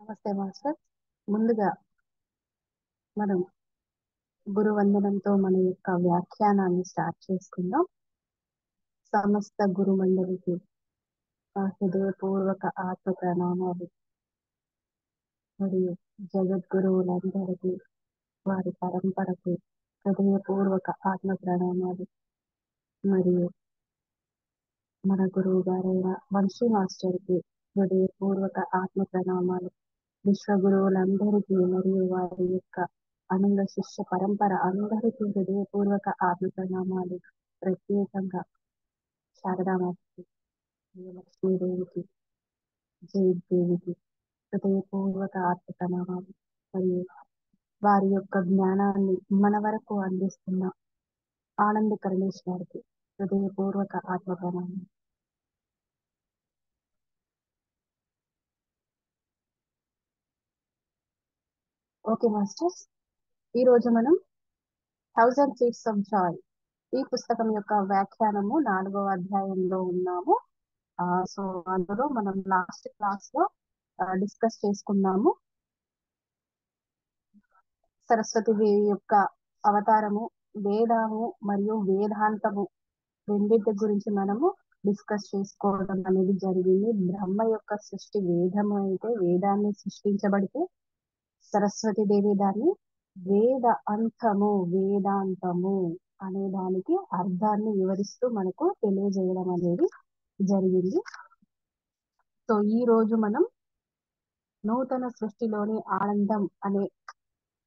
నమస్తే మాస్టర్. ముందుగా మనం గురువందనంతో మన యొక్క వ్యాఖ్యానాన్ని స్టార్ట్ చేసుకుందాం. సమస్త గురు మండలికి హృదయపూర్వక ఆత్మ ప్రణామాలు మరియు జగద్గురువులందరికీ వారి పరంపరకు హృదయపూర్వక ఆత్మ ప్రణామాలు మరియు మన గురువు గారైన వంశీ మాస్టర్కి హృదయపూర్వక ఆత్మ ప్రణామాలు. విశ్వగురువులందరికీ మరియు వారి యొక్క అనంద శిష్య పరంపర అందరికీ హృదయపూర్వక ఆత్మ ప్రణామాలు. ప్రత్యేకంగా శారదామాతకి, లక్ష్మీదేవికి, జయదేవికి హృదయపూర్వక ఆత్మ ప్రణామాలు మరియు వారి యొక్క జ్ఞానాన్ని మన వరకు అందిస్తున్న ఆనంద కరుణేశ్వరికి హృదయపూర్వక ఆత్మ ప్రణామాలు. ఓకే మాస్టర్స్, ఈ రోజు మనం 1000 Seeds of Joy ఈ పుస్తకం యొక్క వ్యాఖ్యానము 4వ అధ్యాయంలో ఉన్నాము. సో అందులో మనం లాస్ట్ క్లాస్ లో డిస్కస్ చేసుకున్నాము సరస్వతీదేవి యొక్క అవతారము, వేదము మరియు వేదాంతము రెండింటి గురించి మనము డిస్కస్ చేసుకోవడం అనేది జరిగింది. బ్రహ్మ యొక్క సృష్టి వేదము అయితే, వేదాన్ని సృష్టించబడితే సరస్వతీదేవి దాన్ని వేద అంతము, వేదాంతము అనే దానికి అర్థాన్ని వివరిస్తూ మనకు తెలియజేయడం అనేది జరిగింది. సో ఈ రోజు మనం నూతన సృష్టిలోని ఆనందం అనే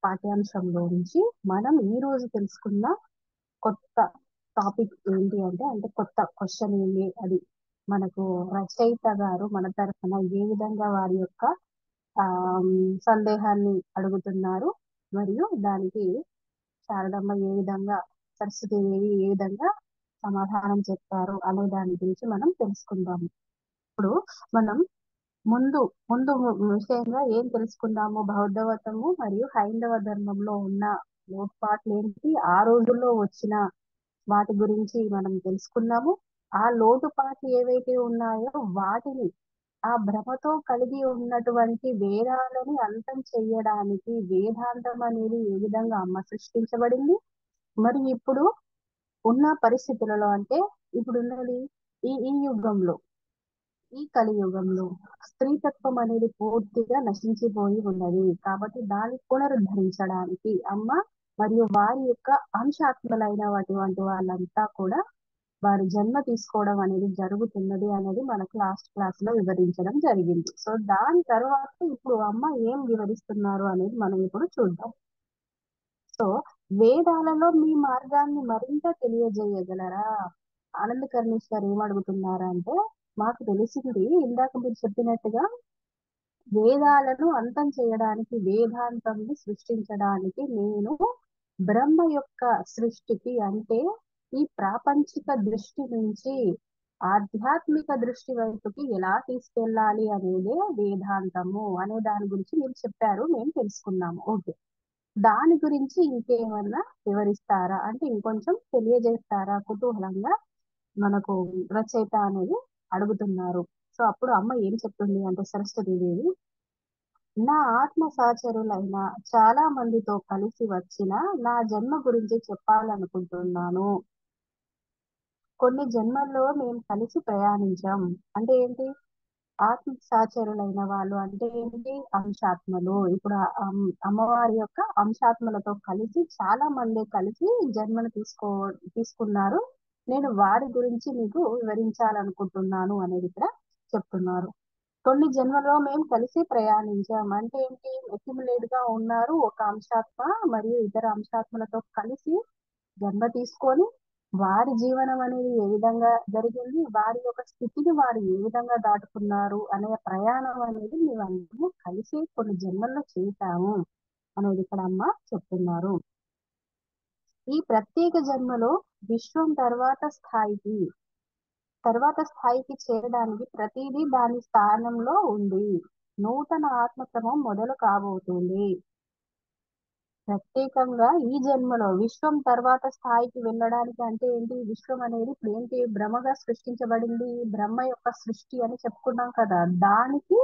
పాఠ్యాంశంలో నుంచి మనం ఈ రోజు తెలుసుకున్న కొత్త టాపిక్ ఏంటి అంటే కొత్త క్వశ్చన్ ఏంటి, అది మనకు రచయిత గారు మన తరఫున ఏ విధంగా వారి యొక్క సందేహాన్ని అడుగుతున్నారు మరియు దానికి శారదమ్మ ఏ విధంగా, సరస్వతీదేవి ఏ విధంగా సమాధానం చెప్తారు అనే దాని గురించి మనం తెలుసుకుందాము. ఇప్పుడు మనం ముందు ముందు విషయంగా ఏం తెలుసుకుందాము, బౌద్ధమతము మరియు హైందవ ధర్మంలో ఉన్న లోటుపాట్లు ఏంటి, ఆ రోజుల్లో వచ్చిన వాటి గురించి మనం తెలుసుకున్నాము. ఆ లోటుపాట్లు ఏవైతే ఉన్నాయో వాటిని ఆ భ్రమతో కలిగి ఉన్నటువంటి వేదాలని అంతం చెయ్యడానికి వేదాంతం అనేది ఏ విధంగా అమ్మ సృష్టించబడింది, మరి ఇప్పుడు ఉన్న పరిస్థితులలో అంటే ఇప్పుడున్నది ఈ యుగంలో, ఈ కలియుగంలో స్త్రీతత్వం అనేది పూర్తిగా నశించిపోయి ఉన్నది. కాబట్టి దాన్ని పునరుద్ధరించడానికి అమ్మ మరియు వారి యొక్క అంశాత్మలైన అటువంటి వాళ్ళంతా కూడా వారి జన్మ తీసుకోవడం అనేది జరుగుతున్నది అనేది మనకు లాస్ట్ క్లాస్ లో వివరించడం జరిగింది. సో దాని తర్వాత ఇప్పుడు అమ్మ ఏం వివరిస్తున్నారు అనేది మనం ఇప్పుడు చూద్దాం. సో వేదాలలో మీ మార్గాన్ని మరింత తెలియజేయగలరా? ఆనంద కర్ణేశ్వర్ ఏమడుగుతున్నారంటే, మాకు తెలిసింది ఇందాక మీరు చెప్పినట్టుగా వేదాలను అంతం చేయడానికి, వేదాంతాన్ని సృష్టించడానికి నేను బ్రహ్మ యొక్క సృష్టికి అంటే ఈ ప్రాపంచిక దృష్టి నుంచి ఆధ్యాత్మిక దృష్టి వైపుకి ఎలా తీసుకెళ్ళాలి అనేదే వేదాంతము అనే దాని గురించి మీరు చెప్పారు, మేము తెలుసుకున్నాము. ఓకే, దాని గురించి ఇంకేమన్నా వివరిస్తారా అంటే ఇంకొంచెం తెలియజేస్తారా కుతూహలంగా మనకు రచయిత అనేది అడుగుతున్నారు. సో అప్పుడు అమ్మ ఏం చెప్తుంది అంటే, సరస్వతీదేవి, నా ఆత్మ సహచరులైన చాలా మందితో కలిసి వచ్చిన నా జన్మ గురించి చెప్పాలనుకుంటున్నాను. కొన్ని జన్మల్లో మేము కలిసి ప్రయాణించాం. అంటే ఏంటి? ఆత్మ సహచరులైన వాళ్ళు అంటే ఏంటి? అంశాత్మలు. ఇప్పుడు అమ్మవారి యొక్క అంశాత్మలతో కలిసి చాలా మంది కలిసి జన్మను తీసుకున్నారు. నేను వారి గురించి మీకు వివరించాలనుకుంటున్నాను అనేది ఇక్కడ చెప్తున్నారు. కొన్ని జన్మలో మేము కలిసి ప్రయాణించాం అంటే ఏంటి? అక్యుములేట్ గా ఉన్నారు ఒక అంశాత్మ మరియు ఇతర అంశాత్మలతో కలిసి జన్మ తీసుకొని వారి జీవనం అనేది ఏ విధంగా జరిగింది, వారి యొక్క స్థితిని వారు ఏ విధంగా దాటుకున్నారు అనే ప్రయాణం అనేది మేమందరము కలిసి కొన్ని జన్మల్లో చేశాము అనేది ఇక్కడ అమ్మ చెప్తున్నారు. ఈ ప్రత్యేక జన్మలో విశ్వం తర్వాత స్థాయికి చేరడానికి ప్రతిదీ దాని స్థానంలో ఉంది. నూతన ఆత్మక్రమం మొదలు కాబోతుంది. ప్రత్యేకంగా ఈ జన్మలో విశ్వం తర్వాత స్థాయికి వెళ్ళడానికి అంటే ఏంటి? విశ్వం అనేది ఇప్పుడు ఏంటి? బ్రహ్మగా సృష్టించబడింది. బ్రహ్మ యొక్క సృష్టి అని చెప్పుకున్నాం కదా, దానికి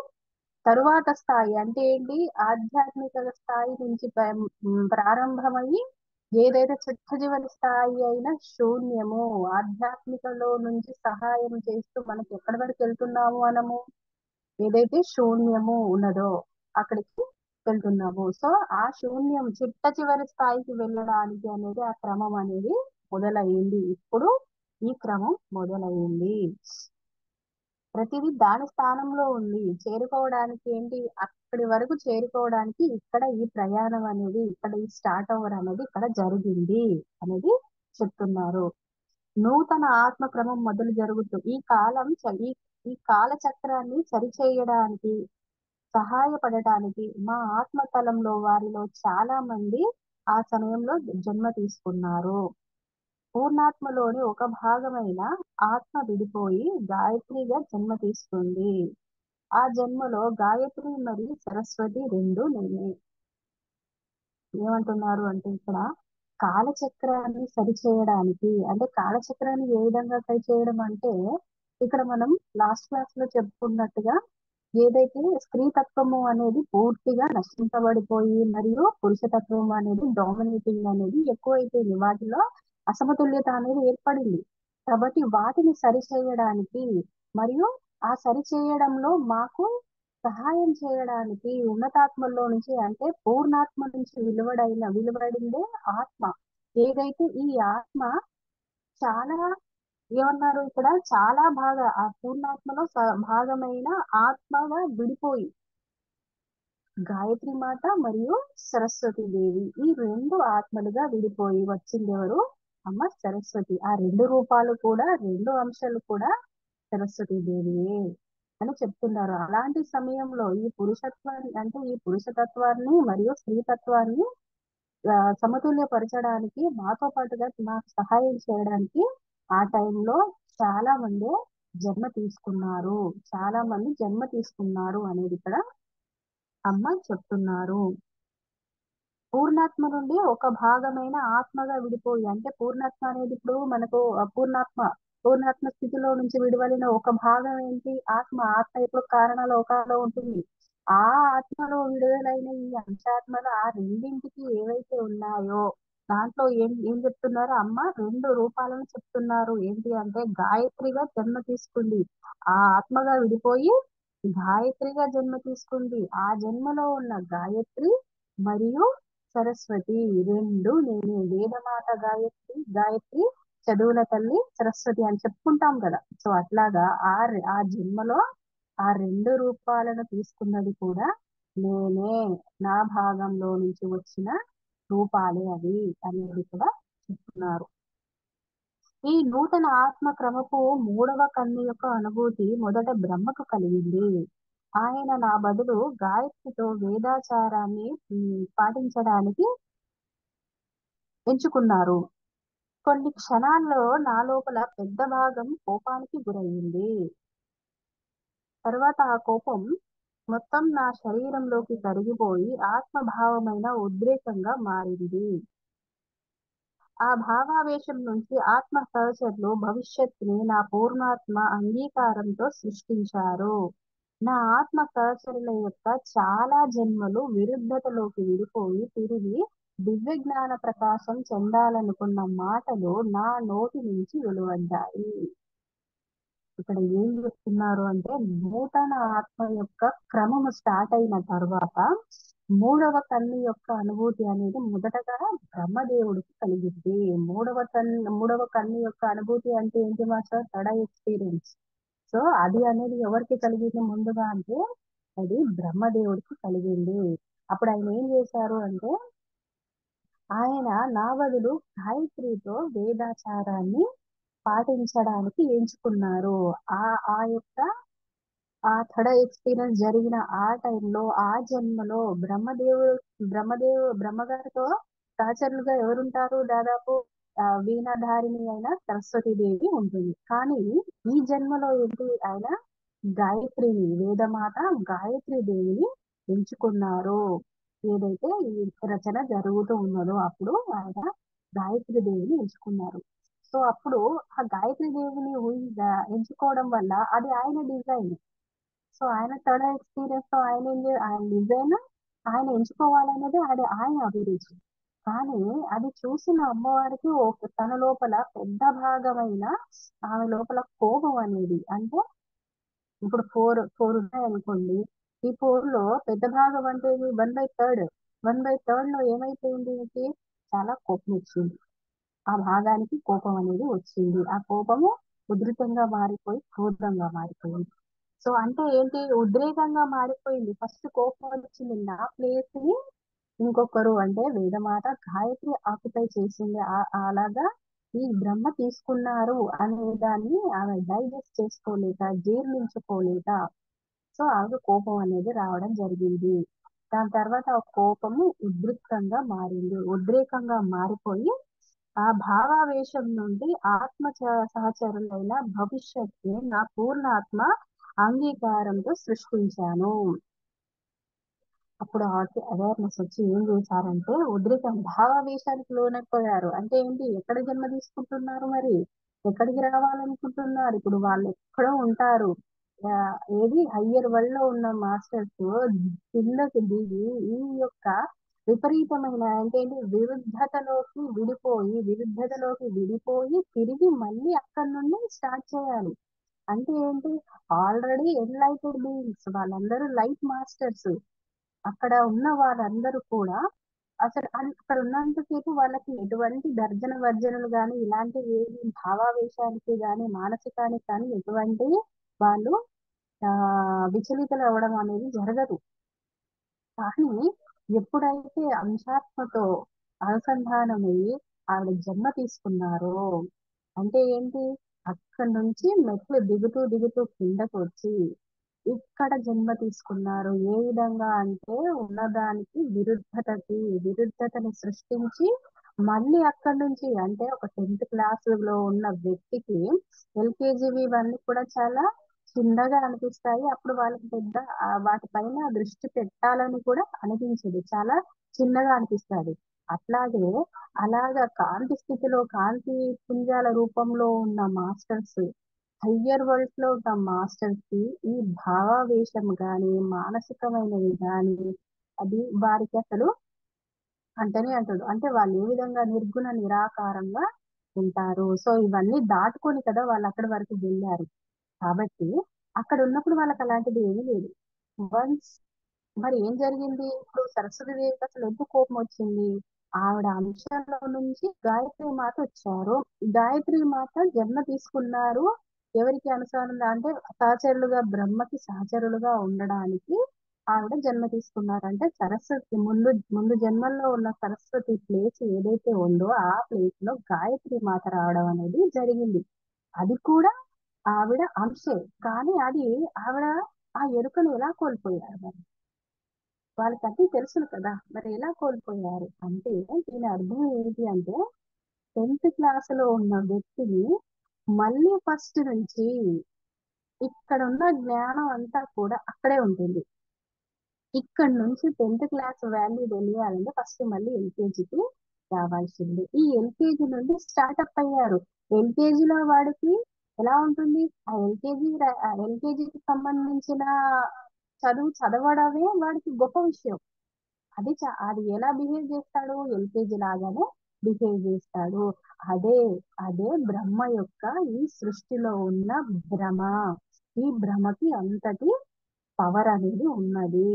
తరువాత స్థాయి అంటే ఏంటి? ఆధ్యాత్మిక స్థాయి నుంచి ప్రారంభమయ్యి ఏదైతే చిట్ట చివరి స్థాయి అయిన శూన్యము, ఆధ్యాత్మికలో నుంచి సహాయం చేస్తూ మనకి ఎక్కడి వరకు వెళ్తున్నాము మనము? ఏదైతే శూన్యము ఉన్నదో అక్కడికి వెళ్తున్నాము. సో ఆ శూన్యం చిట్ట చివరి స్థాయికి వెళ్ళడానికి అనేది ఆ క్రమం అనేది మొదలైంది. ఇప్పుడు ఈ క్రమం మొదలైంది. ప్రతిదీ దాని స్థానంలో ఉంది. చేరుకోవడానికి ఏంటి? అక్కడి వరకు చేరుకోవడానికి ఇక్కడ ఈ ప్రయాణం అనేది, ఇక్కడ ఈ స్టార్ట్ ఓవర్ అనేది ఇక్కడ జరిగింది అనేది చెప్తున్నారు. నూతన ఆత్మ క్రమం మొదలు జరుగుతూ ఈ కాలం ఈ కాల చక్రాన్ని సరిచేయడానికి సహాయపడటానికి మా ఆత్మతలంలో వారిలో చాలా మంది ఆ సమయంలో జన్మ తీసుకున్నారు. పూర్ణాత్మలోని ఒక భాగమైన ఆత్మ విడిపోయి గాయత్రిగా జన్మ తీసుకుంది. ఆ జన్మలో గాయత్రి మరియు సరస్వతి రెండు నేనే. ఏమంటున్నారు అంటే ఇక్కడ కాలచక్రాన్ని సరిచేయడానికి, అంటే కాలచక్రాన్ని ఏ విధంగా సరిచేయడం అంటే, ఇక్కడ మనం లాస్ట్ క్లాస్ లో చెప్పుకున్నట్టుగా ఏదైతే స్త్రీ తత్వము అనేది పూర్తిగా నశించబడిపోయి మరియు పురుషతత్వం అనేది డామినేటింగ్ అనేది ఎక్కువైపోయింది, వాటిలో అసమతుల్యత అనేది ఏర్పడింది. కాబట్టి వాటిని సరిచేయడానికి మరియు ఆ సరిచేయడంలో మాకు సహాయం చేయడానికి ఉన్నతాత్మల్లో నుంచి, అంటే పూర్ణాత్మ నుంచి విలువడిందే ఆత్మ. ఏదైతే ఈ ఆత్మ చాలా, ఏమన్నారు ఇక్కడ, చాలా బాగా ఆ పూర్ణాత్మలో భాగమైన ఆత్మగా విడిపోయి గాయత్రి మాత మరియు సరస్వతి దేవి ఈ రెండు ఆత్మలుగా విడిపోయి వచ్చింది ఎవరు? అమ్మ సరస్వతి. ఆ రెండు రూపాలు కూడా, రెండు అంశాలు కూడా సరస్వతి దేవియే అని చెప్తున్నారు. అలాంటి సమయంలో ఈ పురుషత్వాన్ని, అంటే ఈ పురుషతత్వాన్ని మరియు స్త్రీతత్వాన్ని సమతుల్యపరచడానికి మాతో పాటుగా మాకు సహాయం చేయడానికి ఆ టైంలో చాలా మంది జన్మ తీసుకున్నారు, చాలా మంది జన్మ తీసుకున్నారు అనేది ఇక్కడ అమ్మ చెప్తున్నారు. పూర్ణాత్మ నుండి ఒక భాగమైన ఆత్మగా విడిపోయి, అంటే పూర్ణాత్మ అనేది ఇప్పుడు మనకు పూర్ణాత్మ స్థితిలో నుంచి విడివడిన ఒక భాగం ఏంటి? ఆత్మ. ఆత్మ ఇప్పుడు కారణ లోకాల్లో ఉంటుంది. ఆ ఆత్మలో విడుదలైన ఈ అంశాత్మలు ఆ రెండింటికి ఏవైతే ఉన్నాయో దాంట్లో ఏం చెప్తున్నారు? అమ్మ రెండు రూపాలను చెప్తున్నారు. ఏంటి అంటే గాయత్రిగా జన్మ తీసుకుంది, ఆ ఆత్మగా విడిపోయి గాయత్రిగా జన్మ తీసుకుంది. ఆ జన్మలో ఉన్న గాయత్రి మరియు సరస్వతి రెండు నేనే. వేదమాత గాయత్రి చదువుల తల్లి సరస్వతి అని చెప్పుకుంటాం కదా. సో అట్లాగా ఆ జన్మలో ఆ రెండు రూపాలను తీసుకున్నది కూడా నేనే, నా భాగంలో నుంచి వచ్చిన రూపాలే అవి అనేది కూడా చెప్తున్నారు. ఈ నూతన ఆత్మ క్రమపు మూడవ కన్ను యొక్క అనుభూతి మొదట బ్రహ్మకు కలిగింది. ఆయన నా బదులు గాయత్రితో వేదాచారాన్ని పాటించడానికి ఎంచుకున్నారు. కొన్ని క్షణాల్లో నా లోపల పెద్ద భాగం కోపానికి గురయ్యింది. తర్వాత ఆ కోపం మొత్తం నా శరీరంలోకి కరిగిపోయి ఆత్మభావమైన ఉద్రేకంగా మారింది. ఆ భావావేశం నుంచి ఆత్మ సహచరులు భవిష్యత్తుని నా పూర్ణాత్మ అంగీకారంతో సృష్టించారు. నా ఆత్మ సహచరుల యొక్క చాలా జన్మలు విరుద్ధతలోకి విడిపోయి తిరిగి దివ్య జ్ఞాన ప్రకాశం చెందాలనుకున్న మాటలు నా నోటి నుంచి వెలువడ్డాయి. ఇక్కడ ఏం చెప్తున్నారు అంటే, నూతన ఆత్మ యొక్క క్రమము స్టార్ట్ అయిన తర్వాత మూడవ కన్ను యొక్క అనుభూతి అనేది మొదటగా బ్రహ్మదేవుడికి కలిగింది. మూడవ కన్ను యొక్క అనుభూతి అంటే ఏంటి మాస్టర్? తడ ఎక్స్పీరియన్స్. సో అది అనేది ఎవరికి కలిగింది ముందుగా అంటే, అది బ్రహ్మదేవుడికి కలిగింది. అప్పుడు ఆయన ఏం చేశారు అంటే, ఆయన నా బదులు గాయత్రితో వేదాచారాన్ని పాటించడానికి ఎంచుకున్నారు. ఆ ఆ యొక్క ఆ థర్డ్ ఎక్స్పీరియన్స్ జరిగిన ఆ టైంలో, ఆ జన్మలో బ్రహ్మగారితో సహచరులుగా ఎవరుంటారు? దాదాపు వీణాధారిణి అయిన సరస్వతి దేవి ఉంటుంది. కానీ ఈ జన్మలో ఏంటి? ఆయన గాయత్రిని, వేదమాత గాయత్రి దేవిని ఎంచుకున్నారు. ఏదైతే ఈ రచన జరుగుతూ ఉన్నదో అప్పుడు ఆయన గాయత్రి దేవిని ఎంచుకున్నారు. సో అప్పుడు ఆ గాయత్రి దేవిని ఎంచుకోవడం వల్ల అది ఆయన డిజైన్. సో ఆయన తన ఎక్స్పీరియన్స్ తో ఆయన డిజైన్ ఆయన ఎంచుకోవాలనేది ఆయన అభిరుచి. కానీ అది చూసిన అమ్మవారికి తన లోపల పెద్ద భాగమైన ఆమె లోపల కోపం అనేది అంటే ఇప్పుడు ఫోర్ ఉన్నాయనుకోండి. ఈ ఫోర్ లో పెద్ద భాగం అంటే 1/3. 1/3 లో ఏమైపోయింది ఈమెకి? చాలా కోపం వచ్చింది. ఆ భాగానికి కోపం అనేది వచ్చింది. ఆ కోపము ఉధృతంగా మారిపోయి క్రోధంగా మారిపోయింది. సో అంటే ఏంటి? ఉద్రేకంగా మారిపోయింది. ఫస్ట్ కోపం వచ్చింది. నా ప్లేస్ ని ఇంకొకరు అంటే వేదమాత గాయత్రి ఆక్యుపై చేసింది. అలాగా ఈ బ్రహ్మ తీసుకున్నారు అనే దాన్ని ఆమె డైజెస్ట్ చేసుకోలేక, జీర్ణించుకోలేక, సో ఆమెకు కోపం అనేది రావడం జరిగింది. దాని తర్వాత ఆ కోపము ఉద్రిక్తంగా మారింది. ఉద్రేకంగా మారిపోయి ఆ భావావేశం నుండి సహచరులైన భవిష్యత్తుని నా పూర్ణాత్మ అంగీకారంతో సృష్టించాను. అప్పుడు ఆకి అవేర్నెస్ వచ్చి ఏం చేశారంటే ఉద్రేకం భావావేశానికి లోనైపోయారు. అంటే ఏంటి? ఎక్కడ జన్మ తీసుకుంటున్నారు మరి? ఎక్కడికి రావాలనుకుంటున్నారు? ఇప్పుడు వాళ్ళు ఎక్కడో ఉంటారు. ఆ, ఏది హయ్యర్ వరల్డ్ లో ఉన్న మాస్టర్స్ కిందకి దిగి ఈ యొక్క విపరీతమైన అంటే ఏంటి విరుద్ధతలోకి విడిపోయి తిరిగి మళ్ళీ అక్కడి నుండి స్టార్ట్ చేయాలి. అంటే ఏంటి? ఆల్రెడీ ఎన్లైటెడ్ బీయింగ్స్ వాళ్ళందరూ లైట్ మాస్టర్స్. అక్కడ ఉన్న వారందరూ కూడా అసలు అక్కడ ఉన్నంతసేపు వాళ్ళకి ఎటువంటి తర్జన భర్జనలు కానీ ఇలాంటివి ఏవి భావావేశానికి కానీ మానసికానికి కానీ ఎటువంటి వాళ్ళు ఆ విచలితులు అవ్వడం అనేది జరగదు. కానీ ఎప్పుడైతే అంశాత్మతో అనుసంధానమయ్యి ఆవిడ జన్మ తీసుకున్నారో అంటే ఏంటి? అక్కడి నుంచి మెట్లు దిగుతూ దిగుతూ కిందకు వచ్చి ఇక్కడ జన్మ తీసుకున్నారు. ఏ విధంగా అంటే ఉన్నదానికి విరుద్ధతని సృష్టించి మళ్ళీ అక్కడి నుంచి అంటే ఒక 10th క్లాస్ లో ఉన్న వ్యక్తికి ఎల్కేజీవి ఇవన్నీ కూడా చాలా చిన్నగా అనిపిస్తాయి. అప్పుడు వాళ్ళకి పెద్ద వాటిపైన దృష్టి పెట్టాలని కూడా అనిపించదు. చాలా చిన్నగా అనిపిస్తుంది. అట్లాగే అలాగా కాంతి స్థితిలో కాంతి పుంజాల రూపంలో ఉన్న మాస్టర్స్ హయ్యర్ వరల్డ్ లో ఉన్న మాస్టర్స్ కి ఈ భావావేశం గాని మానసికమైనవి గాని అది వారికి అసలు అంటనే అంటాడు. అంటే వాళ్ళు ఏ విధంగా నిర్గుణ నిరాకారంగా ఉంటారు. సో ఇవన్నీ దాటుకొని కదా వాళ్ళు అక్కడి వరకు వెళ్ళారు. కాబట్టి అక్కడ ఉన్నప్పుడు వాళ్ళకి అలాంటిది ఏమీ లేదు. వన్స్ మరి ఏం జరిగింది? ఇప్పుడు సరస్వతి దేవికి అసలు ఎందుకు కోపం వచ్చింది? ఆవిడ అంశంలో నుంచి గాయత్రి మాత వచ్చారు. గాయత్రి మాత జన్మ తీసుకున్నారు. ఎవరికి అనుసారంగా అంటే సహచరులుగా బ్రహ్మకి సహచరులుగా ఉండడానికి ఆవిడ జన్మ తీసుకున్నారు. అంటే సరస్వతి ముందు జన్మల్లో ఉన్న సరస్వతి ప్లేస్ ఏదైతే ఉందో ఆ ప్లేస్ లో గాయత్రి మాత రావడం అనేది జరిగింది. అది కూడా ఆవిడ అంశే. కానీ అది ఆవిడ ఆ ఎరుకను ఎలా కోల్పోయారు మరి? వాళ్ళకి అన్నీ తెలుసును కదా! మరి ఎలా కోల్పోయారు? అంటే దీని అర్థం ఏంటి అంటే 10th క్లాస్ లో ఉన్న వ్యక్తిని మళ్ళీ ఫస్ట్ నుంచి ఇక్కడ ఉన్న జ్ఞానం అంతా కూడా అక్కడే ఉంటుంది. ఇక్కడ నుంచి 10th క్లాస్ వాల్యూ తెలియాలంటే ఫస్ట్ మళ్ళీ ఎల్కేజీకి రావాల్సింది. ఈ ఎల్కేజీ నుండి స్టార్ట్అప్ అయ్యారు. ఎల్కేజీలో వాడికి ఎలా ఉంటుంది? ఆ ఎల్కేజీకి సంబంధించిన చదువు చదవడమే వాడికి గొప్ప విషయం. అది ఎలా బిహేవ్ చేస్తాడు? ఎల్కేజీ లాగానే బిహేవ్ చేస్తాడు. అదే అదే బ్రహ్మ యొక్క ఈ సృష్టిలో ఉన్న భ్రమ. ఈ భ్రమకి అంతటి పవర్ అనేది ఉన్నది.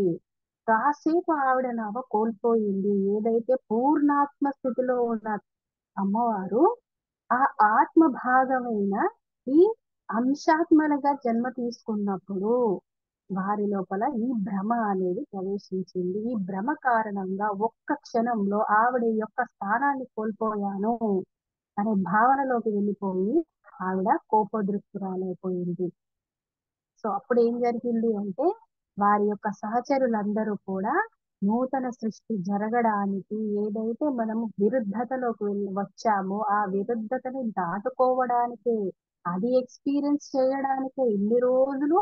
కాసేపు ఆవిడ నవ కోల్పోయింది. ఏదైతే పూర్ణాత్మ స్థితిలో ఉన్న అమ్మవారు ఆ ఆత్మ భాగమైన ఈ అంశాత్మలుగా జన్మ తీసుకున్నప్పుడు వారి లోపల ఈ భ్రమ అనేది ప్రవేశించింది. ఈ భ్రమ కారణంగా ఒక్క క్షణంలో ఆవిడ యొక్క స్థానాన్ని కోల్పోయాను అనే భావనలోకి వెళ్ళిపోయి ఆవిడ కోపోద్రిక్తురాలైపోయింది. సో అప్పుడు ఏం జరిగింది అంటే వారి యొక్క సహచరులందరూ కూడా నూతన సృష్టి జరగడానికి ఏదైతే మనము విరుద్ధతలోకి వచ్చామో ఆ విరుద్ధతని దాటుకోవడానికే అది ఎక్స్పీరియన్స్ చేయడానికే ఇన్ని రోజులు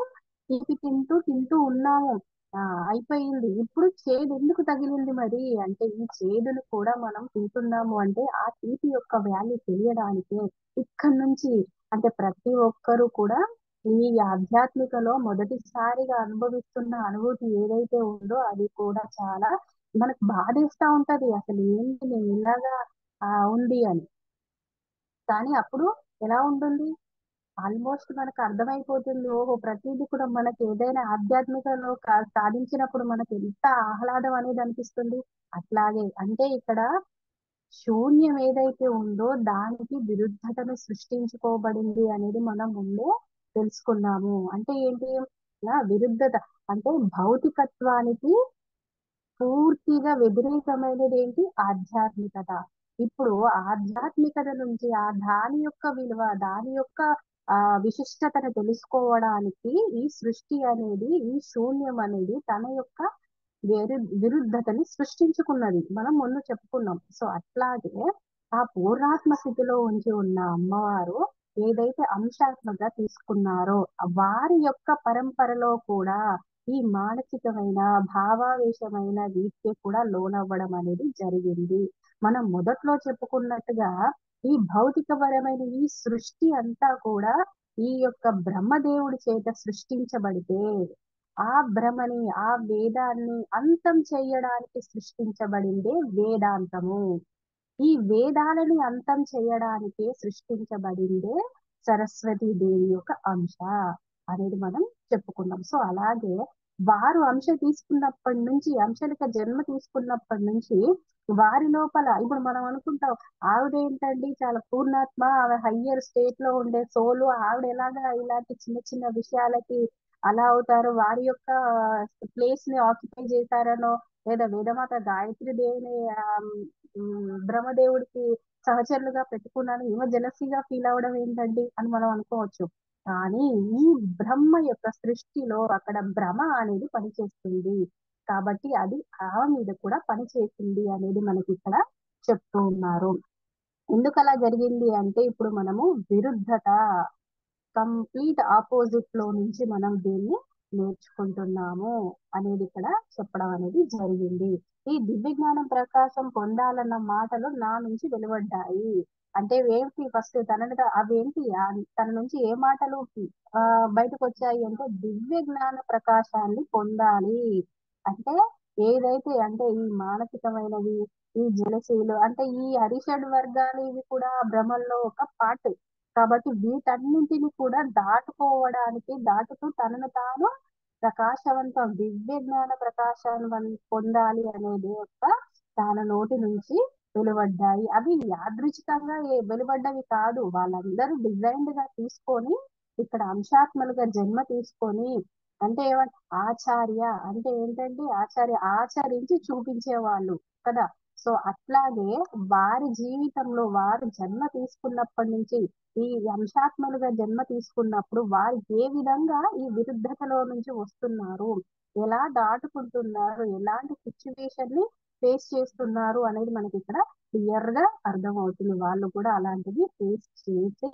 తీపి తింటూ తింటూ ఉన్నాము. ఆ అయిపోయింది. ఇప్పుడు చేదు ఎందుకు తగిలింది మరి అంటే ఈ చేదును కూడా మనం తింటున్నాము అంటే ఆ తీపి యొక్క వాల్యూ తెలియడానికే ఇక్కడి నుంచి అంటే ప్రతి ఒక్కరూ కూడా ఈ ఆధ్యాత్మికలో మొదటిసారిగా అనుభవిస్తున్న అనుభూతి ఏదైతే ఉందో అది కూడా చాలా మనకు బాధేస్తా ఉంటది. అసలు ఏంటి నేను ఇలాగా ఉంది అని. కానీ అప్పుడు ఎలా ఉంటుంది? ఆల్మోస్ట్ మనకు అర్థమైపోతుంది. ఓహో! ప్రతీది కూడా మనకి ఏదైనా ఆధ్యాత్మికలో సాధించినప్పుడు మనకి ఎంత ఆహ్లాదం అనేది అనిపిస్తుంది. అట్లాగే అంటే ఇక్కడ శూన్యం ఏదైతే ఉందో దానికి విరుద్ధతను సృష్టించుకోబడింది అనేది మనం ముందే తెలుసుకున్నాము. అంటే ఏంటి? విరుద్ధత అంటే భౌతికత్వానికి పూర్తిగా వ్యతిరేకమైనది ఏంటి? ఆధ్యాత్మికత. ఇప్పుడు ఆధ్యాత్మికత నుంచి దాని యొక్క విలువ, దాని యొక్క విశిష్టతను తెలుసుకోవడానికి ఈ సృష్టి అనేది, ఈ శూన్యం అనేది తన యొక్క విరుద్ధతని సృష్టించుకున్నది. మనం ముందు చెప్పుకున్నాం. సో అట్లాగే ఆ పూర్ణాత్మ స్థితిలో ఉంచి ఉన్న అమ్మవారు ఏదైతే అంశాత్మగా తీసుకున్నారో వారి యొక్క పరంపరలో కూడా ఈ మానసికమైన భావావేశమైన వీటికి కూడా లోనవ్వడం అనేది జరిగింది. మనం మొదట్లో చెప్పుకున్నట్టుగా ఈ భౌతికపరమైన ఈ సృష్టి అంతా కూడా ఈ యొక్క బ్రహ్మదేవుడి చేత సృష్టించబడితే ఆ భ్రమని, ఆ వేదాన్ని అంతం చేయడానికి సృష్టించబడిందే వేదాంతము. ఈ వేదాలని అంతం చేయడానికే సృష్టించబడిందే సరస్వతి దేవి యొక్క అంశ అనేది మనం చెప్పుకున్నాం. సో అలాగే వారు అంశ తీసుకున్నప్పటి నుంచి, అంశలక జన్మ తీసుకున్నప్పటి నుంచి వారి లోపల ఇప్పుడు మనం అనుకుంటాం ఆవిడేంటండి చాలా పూర్ణాత్మ, ఆవిడ హయ్యర్ స్టేట్ లో ఉండే సోలు, ఆవిడ ఎలాగా ఇలాంటి చిన్న చిన్న విషయాలకి అలా అవుతారు, వారి యొక్క ప్లేస్ ని ఆక్యుపై చేశారనో, లేదా వేదమాత గాయత్రి దేవిని బ్రహ్మదేవుడికి సహచరులుగా పెట్టుకున్నాను ఈమె జెలసీగా ఫీల్ అవ్వడం ఏంటండి అని మనం అనుకోవచ్చు. కానీ ఈ బ్రహ్మ యొక్క సృష్టిలో అక్కడ భ్రమ అనేది పనిచేస్తుంది. కాబట్టి అది ఆమె మీద కూడా పనిచేసింది అనేది మనకి ఇక్కడ చెప్తూ ఉన్నారు. ఎందుకు అలా జరిగింది అంటే ఇప్పుడు మనము విరుద్ధత, కంప్లీట్ ఆపోజిట్ లో నుంచి మనం దీన్ని నేర్చుకుంటున్నాము అనేది ఇక్కడ చెప్పడం అనేది జరిగింది. ఈ దివ్య జ్ఞానం ప్రకాశం పొందాలన్న మాటలు నా నుంచి వెలువడ్డాయి. అంటే ఏంటి ఫస్ట్ అవేంటి తన నుంచి ఏ మాటలు ఆ బయటకు వచ్చాయి అంటే దివ్య జ్ఞాన ప్రకాశాన్ని పొందాలి. అంటే ఏదైతే అంటే ఈ మానసికమైనవి, ఈ జలశీలు అంటే ఈ అరిషడ్ వర్గాలు ఇవి కూడా భ్రమల్లో ఒక పార్ట్. కాబట్టి వీటన్నింటిని కూడా దాటుకోవడానికి, దాటుతూ తనను తాను ప్రకాశవంతం దివ్య జ్ఞాన ప్రకాశాన్ని పొందాలి అనేది ఒక తన నోటి నుంచి వెలువడ్డాయి. అవి యాదృచ్ఛికంగా వెలువడ్డవి కాదు. వాళ్ళందరూ డిజైన్డ్ గా తీసుకొని ఇక్కడ అంశాత్మలుగా జన్మ తీసుకొని అంటే ఆచార్య అంటే ఏంటంటే ఆచరించి చూపించే వాళ్ళు కదా. సో అట్లాగే వారి జీవితంలో వారు జన్మ తీసుకున్నప్పటి నుంచి ఈ అంశాత్మలుగా జన్మ తీసుకున్నప్పుడు వారు ఏ విధంగా ఈ విరుద్ధతలో నుంచి వస్తున్నారు, ఎలా దాటుకుంటున్నారు, ఎలాంటి సిచ్యువేషన్ ని ఫేస్ చేస్తున్నారు అనేది మనకి ఇక్కడ క్లియర్ గా అర్థమవుతుంది. వాళ్ళు కూడా అలాంటివి ఫేస్ చేసి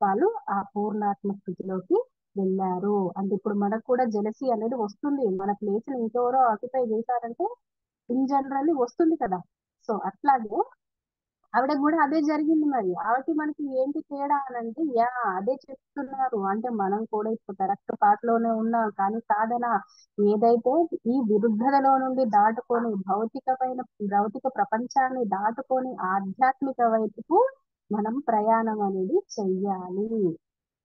వాళ్ళు ఆ పూర్ణాత్మ స్థితిలోకి వెళ్ళారు. అంటే ఇప్పుడు మనకు కూడా జెలసీ అనేది వస్తుంది. మన ప్లేస్ ని ఇంకెవరో ఆక్యుపై చేశారంటే ఇన్ జనరల్ వస్తుంది కదా. సో అట్లాగే ఆవిడకి కూడా అదే జరిగింది. మరి ఆవిడకి మనకి ఏంటి తేడా అని అంటే అదే చెప్తున్నారు. అంటే మనం కూడా ఇప్పుడు కరెక్ట్ పాత్ లోనే ఉన్నాం కానీ సాధన ఏదైతే ఈ విరుద్ధతలో నుండి దాటుకొని భౌతిక ప్రపంచాన్ని దాటుకొని ఆధ్యాత్మిక వైపుకు మనం ప్రయాణం అనేది చెయ్యాలి.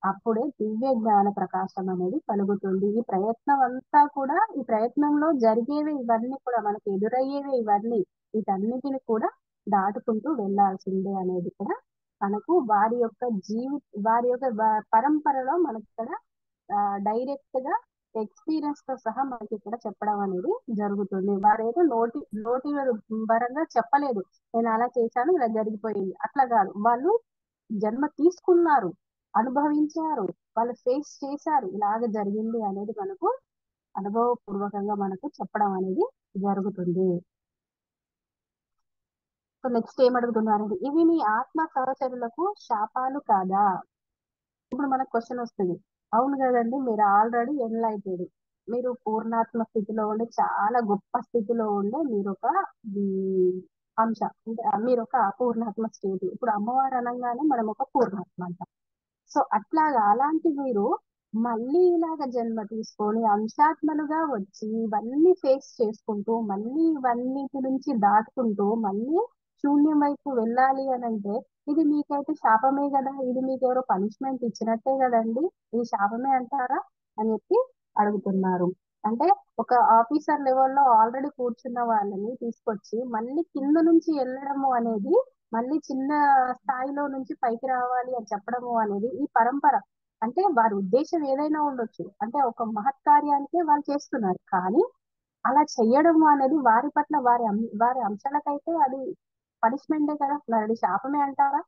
అప్పుడే దివ్య జ్ఞాన ప్రకాశం అనేది కలుగుతుంది. ఈ ప్రయత్నం అంతా కూడా ఈ ప్రయత్నంలో జరిగేవి ఇవన్నీ కూడా మనకి ఎదురయ్యేవి ఇవన్నీ, వీటన్నిటిని కూడా దాటుకుంటూ వెళ్ళాల్సిందే అనేది కూడా మనకు వారి యొక్క పరంపరలో మనకి ఇక్కడ డైరెక్ట్ గా ఎక్స్పీరియన్స్ తో సహా మనకి ఇక్కడ చెప్పడం అనేది జరుగుతుంది. వారేదో నోటి పరంగా చెప్పలేదు, నేను అలా చేశాను ఇలా జరిగిపోయింది అట్లా కాదు. వాళ్ళు జన్మ తీసుకున్నారు, అనుభవించారు, వాళ్ళు ఫేస్ చేశారు, ఇలాగ జరిగింది అనేది మనకు అనుభవపూర్వకంగా మనకు చెప్పడం అనేది జరుగుతుంది. సో నెక్స్ట్ ఏం అడుగుతున్నారండి, ఇవి నీ ఆత్మ సహచరులకు శాపాలు కాదా? ఇప్పుడు మనకు క్వశ్చన్ వస్తుంది, అవును కదండి మీరు ఆల్రెడీ ఎన్లైటెడ్, మీరు పూర్ణాత్మ స్థితిలో ఉండే చాలా గొప్ప స్థితిలో ఉండే మీరు ఒక అంశ అంటే మీరు ఒక పూర్ణాత్మ స్టేట్. ఇప్పుడు అమ్మవారు అనగానే మనం ఒక పూర్ణాత్మ అంటాం. సో అట్లాగా అలాంటి మీరు మళ్ళీ ఇలాగ జన్మ తీసుకొని అంశాత్మలుగా వచ్చి ఇవన్నీ ఫేస్ చేసుకుంటూ మళ్ళీ ఇవన్నిటి నుంచి దాటుకుంటూ మళ్ళీ శూన్యం వైపు వెళ్ళాలి అని అంటే ఇది మీకైతే శాపమే కదా, ఇది మీకు ఎవరో పనిష్మెంట్ ఇచ్చినట్టే కదండి, ఇది శాపమే అంటారా అని చెప్పి అడుగుతున్నారు. అంటే ఒక ఆఫీసర్ లెవెల్లో ఆల్రెడీ కూర్చున్న వాళ్ళని తీసుకొచ్చి మళ్ళీ కింద నుంచి వెళ్ళడము అనేది, మళ్ళీ చిన్న స్థాయిలో నుంచి పైకి రావాలి అని చెప్పడము అనేది ఈ పరంపర. అంటే వారి ఉద్దేశం ఏదైనా ఉండొచ్చు, అంటే ఒక మహత్కార్యానికే వాళ్ళు చేస్తున్నారు, కానీ అలా చెయ్యడం అనేది వారి పట్ల వారి అంశాలకైతే అది పనిష్మెంటే కదా, మరి అది శాపమే అంటారా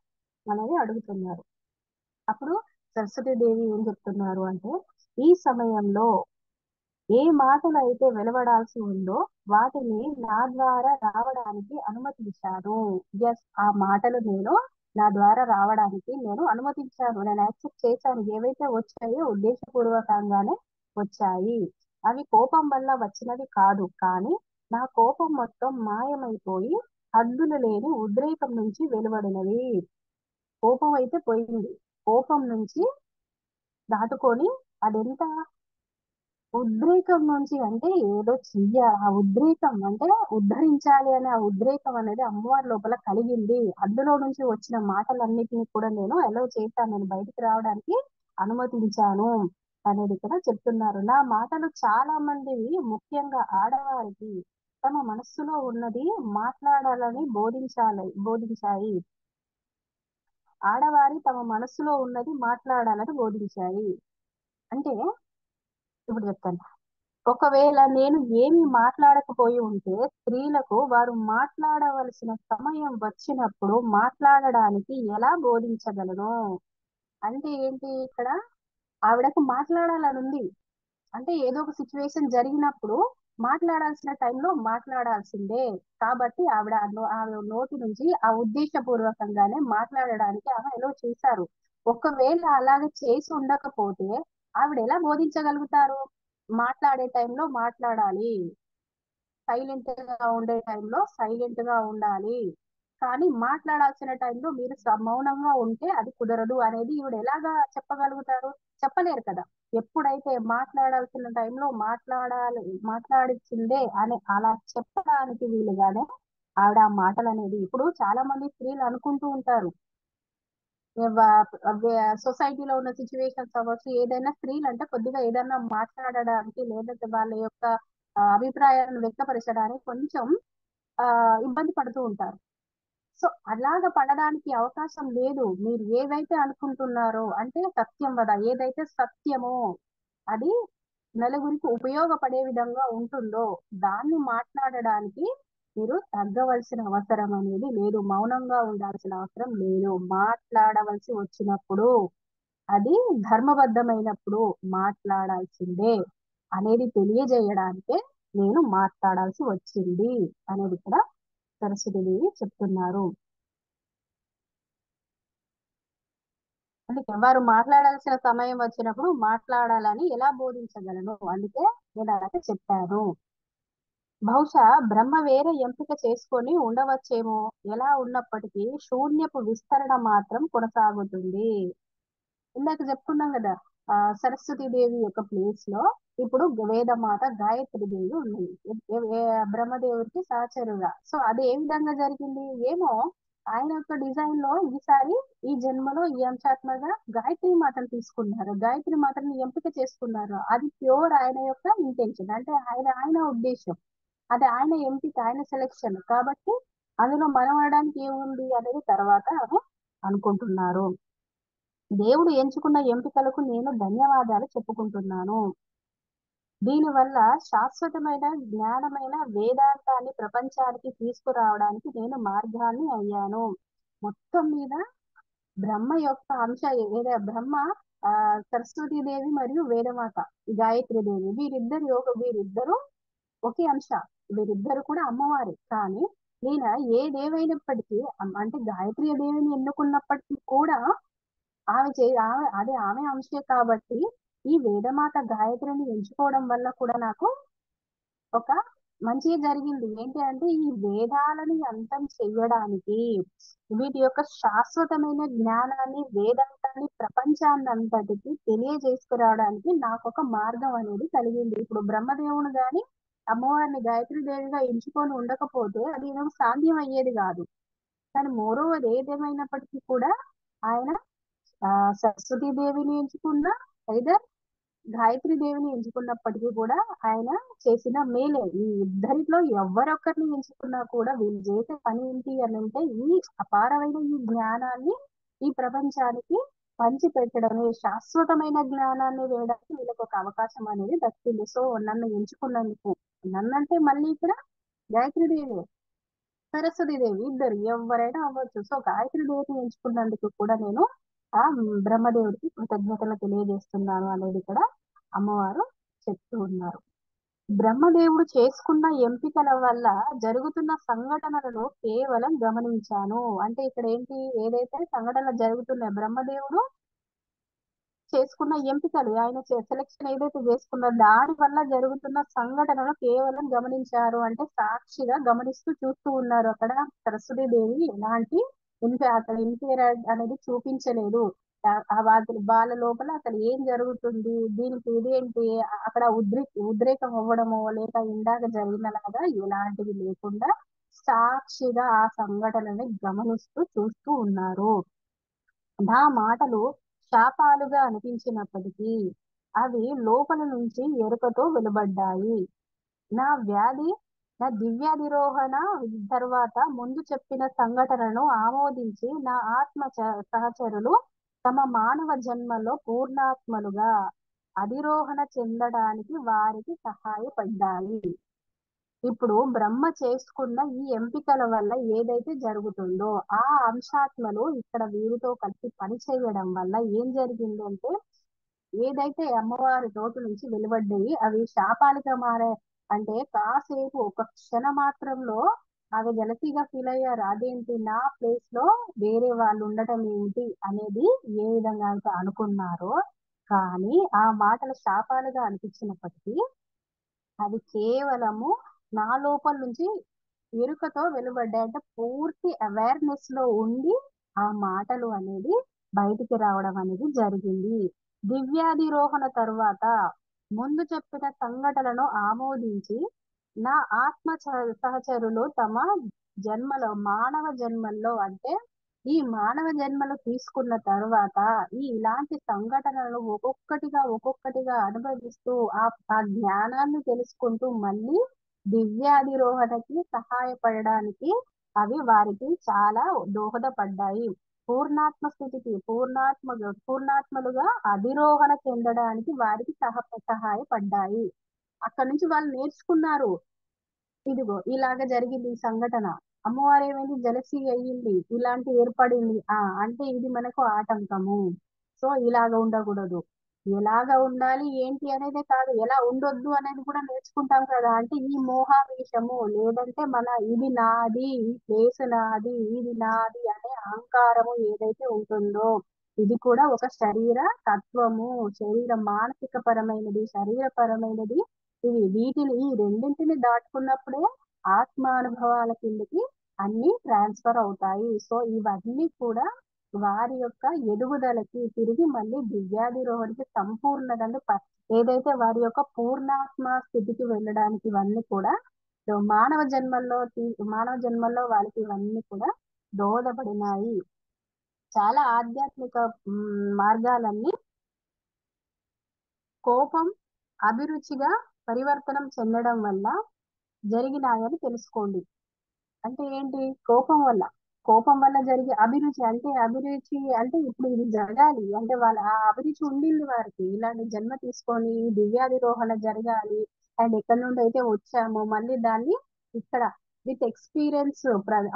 అనేది అడుగుతున్నారు. అప్పుడు సరస్వతి దేవి ఏం చెప్తున్నారు అంటే, ఈ సమయంలో ఏ మాటలు అయితే వెలువడాల్సి ఉందో వాటిని నా ద్వారా రావడానికి అనుమతించాను. ఎస్, ఆ మాటలు నేను నా ద్వారా రావడానికి నేను అనుమతించాను, నేను యాక్సెప్ట్ చేశాను. ఏవైతే వచ్చాయో ఉద్దేశపూర్వకంగానే వచ్చాయి. అవి కోపం వల్ల వచ్చినవి కాదు, కానీ నా కోపం మొత్తం మాయమైపోయి హద్దులు లేని ఉద్రేకం నుంచి వెలువడినవి. కోపం అయితే పోయింది, కోపం నుంచి దాటుకొని అదెంత ఉద్రేకం నుంచి, అంటే ఏదో చెయ్యాలి, ఆ ఉద్రేకం అంటే ఉద్ధరించాలి అనే ఆ ఉద్రేకం అనేది అమ్మవారి లోపల కలిగింది. అందులో నుంచి వచ్చిన మాటలన్నిటిని కూడా నేను అలౌ చేశాను, నేను బయటికి రావడానికి అనుమతించాను అనేది కూడా చెప్తున్నారు. నా మాటలు చాలా మందివి, ముఖ్యంగా ఆడవారికి తమ మనస్సులో ఉన్నది మాట్లాడాలని బోధించాయి. ఆడవారి తమ మనస్సులో ఉన్నది మాట్లాడాలని బోధించాయి. అంటే ఇప్పుడు చెప్తాను. ఒకవేళ నేను ఏమి మాట్లాడకపోయి ఉంటే స్త్రీలకు వారు మాట్లాడవలసిన సమయం వచ్చినప్పుడు మాట్లాడడానికి ఎలా బోధించగలను. అంటే ఏంటి ఇక్కడ, ఆవిడకు మాట్లాడాలని ఉంది, అంటే ఏదో ఒక సిచ్యువేషన్ జరిగినప్పుడు మాట్లాడాల్సిన టైంలో మాట్లాడాల్సిందే. కాబట్టి ఆవిడ నోటి నుంచి ఆ ఉద్దేశపూర్వకంగానే మాట్లాడడానికి ఆమె ఎలా చేశారు. ఒకవేళ అలాగే చేసి ఉండకపోతే ఆవిడ ఎలా బోధించగలుగుతారు. మాట్లాడే టైంలో మాట్లాడాలి, సైలెంట్ గా ఉండే టైంలో సైలెంట్ గా ఉండాలి, కానీ మాట్లాడాల్సిన టైంలో మీరు మౌనంగా ఉంటే అది కుదరదు అనేది ఈవిడ ఎలాగా చెప్పగలుగుతారు. చెప్పలేరు కదా. ఎప్పుడైతే మాట్లాడాల్సిన టైంలో మాట్లాడించిందే అని అలా చెప్పడానికి వీలుగానే ఆవిడ ఆ మాటలు అనేది, ఇప్పుడు చాలా మంది స్త్రీలు అనుకుంటూ ఉంటారు, సొసైటీలో ఉన్న సిచ్యువేషన్స్ అవ్వచ్చు, ఏదైనా స్త్రీలు అంటే కొద్దిగా ఏదైనా మాట్లాడడానికి లేదంటే వాళ్ళ యొక్క అభిప్రాయాలను వ్యక్తపరచడానికి కొంచెం ఆ ఇబ్బంది పడుతూ ఉంటారు. సో అలాగ పడడానికి అవకాశం లేదు. మీరు ఏదైతే అనుకుంటున్నారో, అంటే సత్యం వద, ఏదైతే సత్యమో అది నలుగురికి ఉపయోగపడే విధంగా ఉంటుందో దాన్ని మాట్లాడడానికి మీరు తగ్గవలసిన అవసరం అనేది లేదు, మౌనంగా ఉండాల్సిన అవసరం లేదు. మాట్లాడవలసి వచ్చినప్పుడు, అది ధర్మబద్ధమైనప్పుడు మాట్లాడాల్సిందే అనేది తెలియజేయడానికే నేను మాట్లాడాల్సి వచ్చింది అనేది కూడా సరస్వతి చెప్తున్నారు. అందుకే వారు మాట్లాడాల్సిన సమయం వచ్చినప్పుడు మాట్లాడాలని ఎలా బోధించగలను, అందుకే నేను అలాగే చెప్పాను. బహుశా బ్రహ్మ వేరే ఎంపిక చేసుకొని ఉండవచ్చేమో, ఎలా ఉన్నప్పటికీ శూన్యపు విస్తరణ మాత్రం కొనసాగుతుంది. ఇందాక చెప్పుకున్నాం కదా, సరస్వతి దేవి యొక్క ప్లేస్ లో ఇప్పుడు వేదమాత గాయత్రి దేవి ఉంది, బ్రహ్మదేవుడికి సహచరుగా. సో అది ఏ విధంగా జరిగింది ఏమో, ఆయన యొక్క డిజైన్ లో ఈసారి ఈ జన్మలో ఈ అంశాత్మగా గాయత్రి మాతను తీసుకున్నారు, గాయత్రి మాతని ఎంపిక చేసుకున్నారు. అది ప్యూర్ ఆయన యొక్క ఇంటెన్షన్, అంటే ఆయన ఉద్దేశం, అది ఆయన ఎంపిక, ఆయన సెలెక్షన్ కాబట్టి అందులో మనం అనడానికి ఏముంది అనేది తర్వాత అనుకుంటున్నారు. దేవుడు ఎంచుకున్న ఎంపికలకు నేను ధన్యవాదాలు చెప్పుకుంటున్నాను. దీనివల్ల శాశ్వతమైన జ్ఞానమైన వేదాంతాన్ని ప్రపంచానికి తీసుకురావడానికి నేను మార్గాన్ని అయ్యాను. మొత్తం మీద బ్రహ్మ యొక్క అంశ ఏదో బ్రహ్మ, ఆ సరస్వతి దేవి మరియు వేదమాత గాయత్రి దేవి, వీరిద్దరు ఒకే అంశ, వీరిద్దరు కూడా అమ్మవారే. కానీ ఈయన ఏదేవైనప్పటికీ అంటే గాయత్రి దేవిని ఎన్నుకున్నప్పటికీ కూడా ఆమె అంశే కాబట్టి ఈ వేదమాత గాయత్రిని ఎంచుకోవడం వల్ల కూడా నాకు ఒక మంచిగా జరిగింది. ఏంటి అంటే ఈ వేదాలని అంతం చెయ్యడానికి, వీటి యొక్క శాశ్వతమైన జ్ఞానాన్ని, వేదాంతాన్ని ప్రపంచాన్నంతటికి తెలియజేసుకురావడానికి నాకొక మార్గం అనేది కలిగింది. ఇప్పుడు బ్రహ్మదేవుడు గాని అమ్మవారిని గాయత్రి దేవిగా ఎంచుకొని ఉండకపోతే అది ఏమో సాధ్యం అయ్యేది కాదు. కానీ మోరోవర్ ఏదేమైనప్పటికీ కూడా ఆయన సరస్వతీ దేవిని ఎంచుకున్నా, ఐదర్ గాయత్రి దేవిని ఎంచుకున్నప్పటికీ కూడా ఆయన చేసిన మేలే. ఈ ఇద్దరిలో ఎవరొక్కరిని ఎంచుకున్నా కూడా వీళ్ళు చేసే పని ఏంటి అని అంటే ఈ అపారమైన ఈ జ్ఞానాన్ని ఈ ప్రపంచానికి పంచి పెట్టడమే, శాశ్వతమైన జ్ఞానాన్ని వేయడానికి వీళ్ళకి ఒక అవకాశం అనేది దక్కింది. సో నన్ను ఎంచుకున్నందుకు, నన్నంటే మళ్ళీ ఇక్కడ గాయత్రి దేవి, సరస్వతి దేవి ఇద్దరు ఎవరైనా అవ్వచ్చు. సో గాయత్రి దేవిని ఎంచుకున్నందుకు కూడా నేను ఆ బ్రహ్మదేవుడికి కృతజ్ఞతలు తెలియజేస్తున్నాను అనేది ఇక్కడ అమ్మవారు చెప్తూ ఉన్నారు. బ్రహ్మదేవుడు చేసుకున్న ఎంపికల వల్ల జరుగుతున్న సంఘటనలను కేవలం గమనించాను. అంటే ఇక్కడ ఏంటి, ఏదైతే సంఘటనలు జరుగుతున్నాయో బ్రహ్మదేవుడు చేసుకున్న ఎంపికలు, ఆయన సెలక్షన్ ఏదైతే చేసుకున్నారో దాని వల్ల జరుగుతున్న సంఘటనలు కేవలం గమనించారు. అంటే సాక్షిగా గమనిస్తూ చూస్తూ ఉన్నారు. అక్కడ సరస్వతి దేవి ఎలాంటి అక్కడ ఇంపేర్ అనేది చూపించలేదు. వాళ్ళ లోపల అసలు ఏం జరుగుతుంది, దీనికి ఇదేంటి, అక్కడ ఉద్రేకం అవ్వడమో లేక ఇందాక జరిగినలాగా ఎలాంటివి లేకుండా సాక్షిగా ఆ సంఘటనని గమనిస్తూ చూస్తూ ఉన్నారు. నా మాటలు శాపాలుగా అనిపించినప్పటికీ అవి లోపల నుంచి ఎరుకతో వెలువడ్డాయి. నా వ్యాధి నా దివ్యాధిరోహణ తర్వాత ముందు చెప్పిన సంఘటనను ఆమోదించి నా సహచరులు తమ మానవ జన్మలో పూర్ణాత్మలుగా అధిరోహణ చెందడానికి వారికి సహాయపడ్డాయి. ఇప్పుడు బ్రహ్మ చేసుకున్న ఈ ఎంపికల వల్ల ఏదైతే జరుగుతుందో ఆ అంశాత్మలు ఇక్కడ వీరితో కలిసి పని చేయడం వల్ల ఏం జరిగింది అంటే, ఏదైతే అమ్మవారి నోటి నుంచి వెలువడ్డాయి అవి శాపాలుగా మారే. అంటే కాసేపు ఒక క్షణ మాత్రంలో అవి జలసిగా ఫీల్ అయ్యారు. అదేంటి, నా ప్లేస్ లో వేరే వాళ్ళు ఉండటం ఏంటి అనేది ఏ విధంగా అయితే అనుకున్నారో, కానీ ఆ మాటలు శాపాలుగా అనిపించినప్పటికీ అది కేవలము నా లోపల నుంచి ఎరుకతో వెలువడ్డాయి. అంటే పూర్తి అవేర్నెస్ లో ఉండి ఆ మాటలు అనేది బయటికి రావడం అనేది జరిగింది. దివ్యాధిరోహణ తరువాత ముందు చెప్పిన సంఘటనలను ఆమోదించి నా సహచరులు తమ జన్మలో మానవ జన్మల్లో, అంటే ఈ మానవ జన్మలు తీసుకున్న తర్వాత ఇలాంటి సంఘటనలను ఒక్కొక్కటిగా అనుభవిస్తూ ఆ జ్ఞానాన్ని తెలుసుకుంటూ మళ్ళీ దివ్యాధిరోహణకి సహాయపడడానికి అవి వారికి చాలా దోహదపడ్డాయి. పూర్ణాత్మ స్థితికి పూర్ణాత్మలుగా అధిరోహణ చెందడానికి వారికి సహాయపడ్డాయి. అక్కడ నుంచి వాళ్ళు నేర్చుకున్నారు. ఇదిగో ఇలాగ జరిగింది ఈ సంఘటన, అమ్మవారు ఏమైంది జలసి అయ్యింది, ఇలాంటి ఏర్పడింది, అంటే ఇది మనకు ఆటంకము. సో ఇలాగ ఉండకూడదు, ఎలాగ ఉండాలి ఏంటి అనేదే కాదు, ఎలా ఉండొద్దు అనేది కూడా నేర్చుకుంటాం కదా. అంటే ఈ మోహావేశము లేదంటే మన ఇది నాది, ఈ ప్లేస్ నాది, ఇది నాది అనే అహంకారము ఏదైతే ఉంటుందో, ఇది కూడా ఒక శరీర తత్వము, శరీర మానసిక పరమైనది, శరీరపరమైనది. ఈ రెండింటిని దాటుకున్నప్పుడే ఆత్మానుభవాల కిందకి అన్ని ట్రాన్స్ఫర్ అవుతాయి. సో ఇవన్నీ కూడా వారి యొక్క ఎదుగుదలకి, తిరిగి మళ్ళీ దివ్యాధిరోహణకి సంపూర్ణత ఏదైతే వారి యొక్క పూర్ణాత్మ స్థితికి వెళ్ళడానికి ఇవన్నీ కూడా మానవ జన్మల్లో వాళ్ళకి ఇవన్నీ కూడా దోహదపడినాయి. చాలా ఆధ్యాత్మిక మార్గాలన్నీ కోపం అభిరుచిగా పరివర్తనం చెందడం వల్ల జరిగినాయని తెలుసుకోండి. అంటే ఏంటి, కోపం వల్ల జరిగే అభిరుచి, అంటే అభిరుచి అంటే ఇప్పుడు ఇది జరగాలి అంటే వాళ్ళ ఆ అభిరుచి ఉండింది వారికి, ఇలాంటి జన్మ తీసుకొని దివ్యాధిరోహణ జరగాలి అండ్ ఎక్కడి నుండి అయితే వచ్చామో మళ్ళీ దాన్ని ఇక్కడ విత్ ఎక్స్పీరియన్స్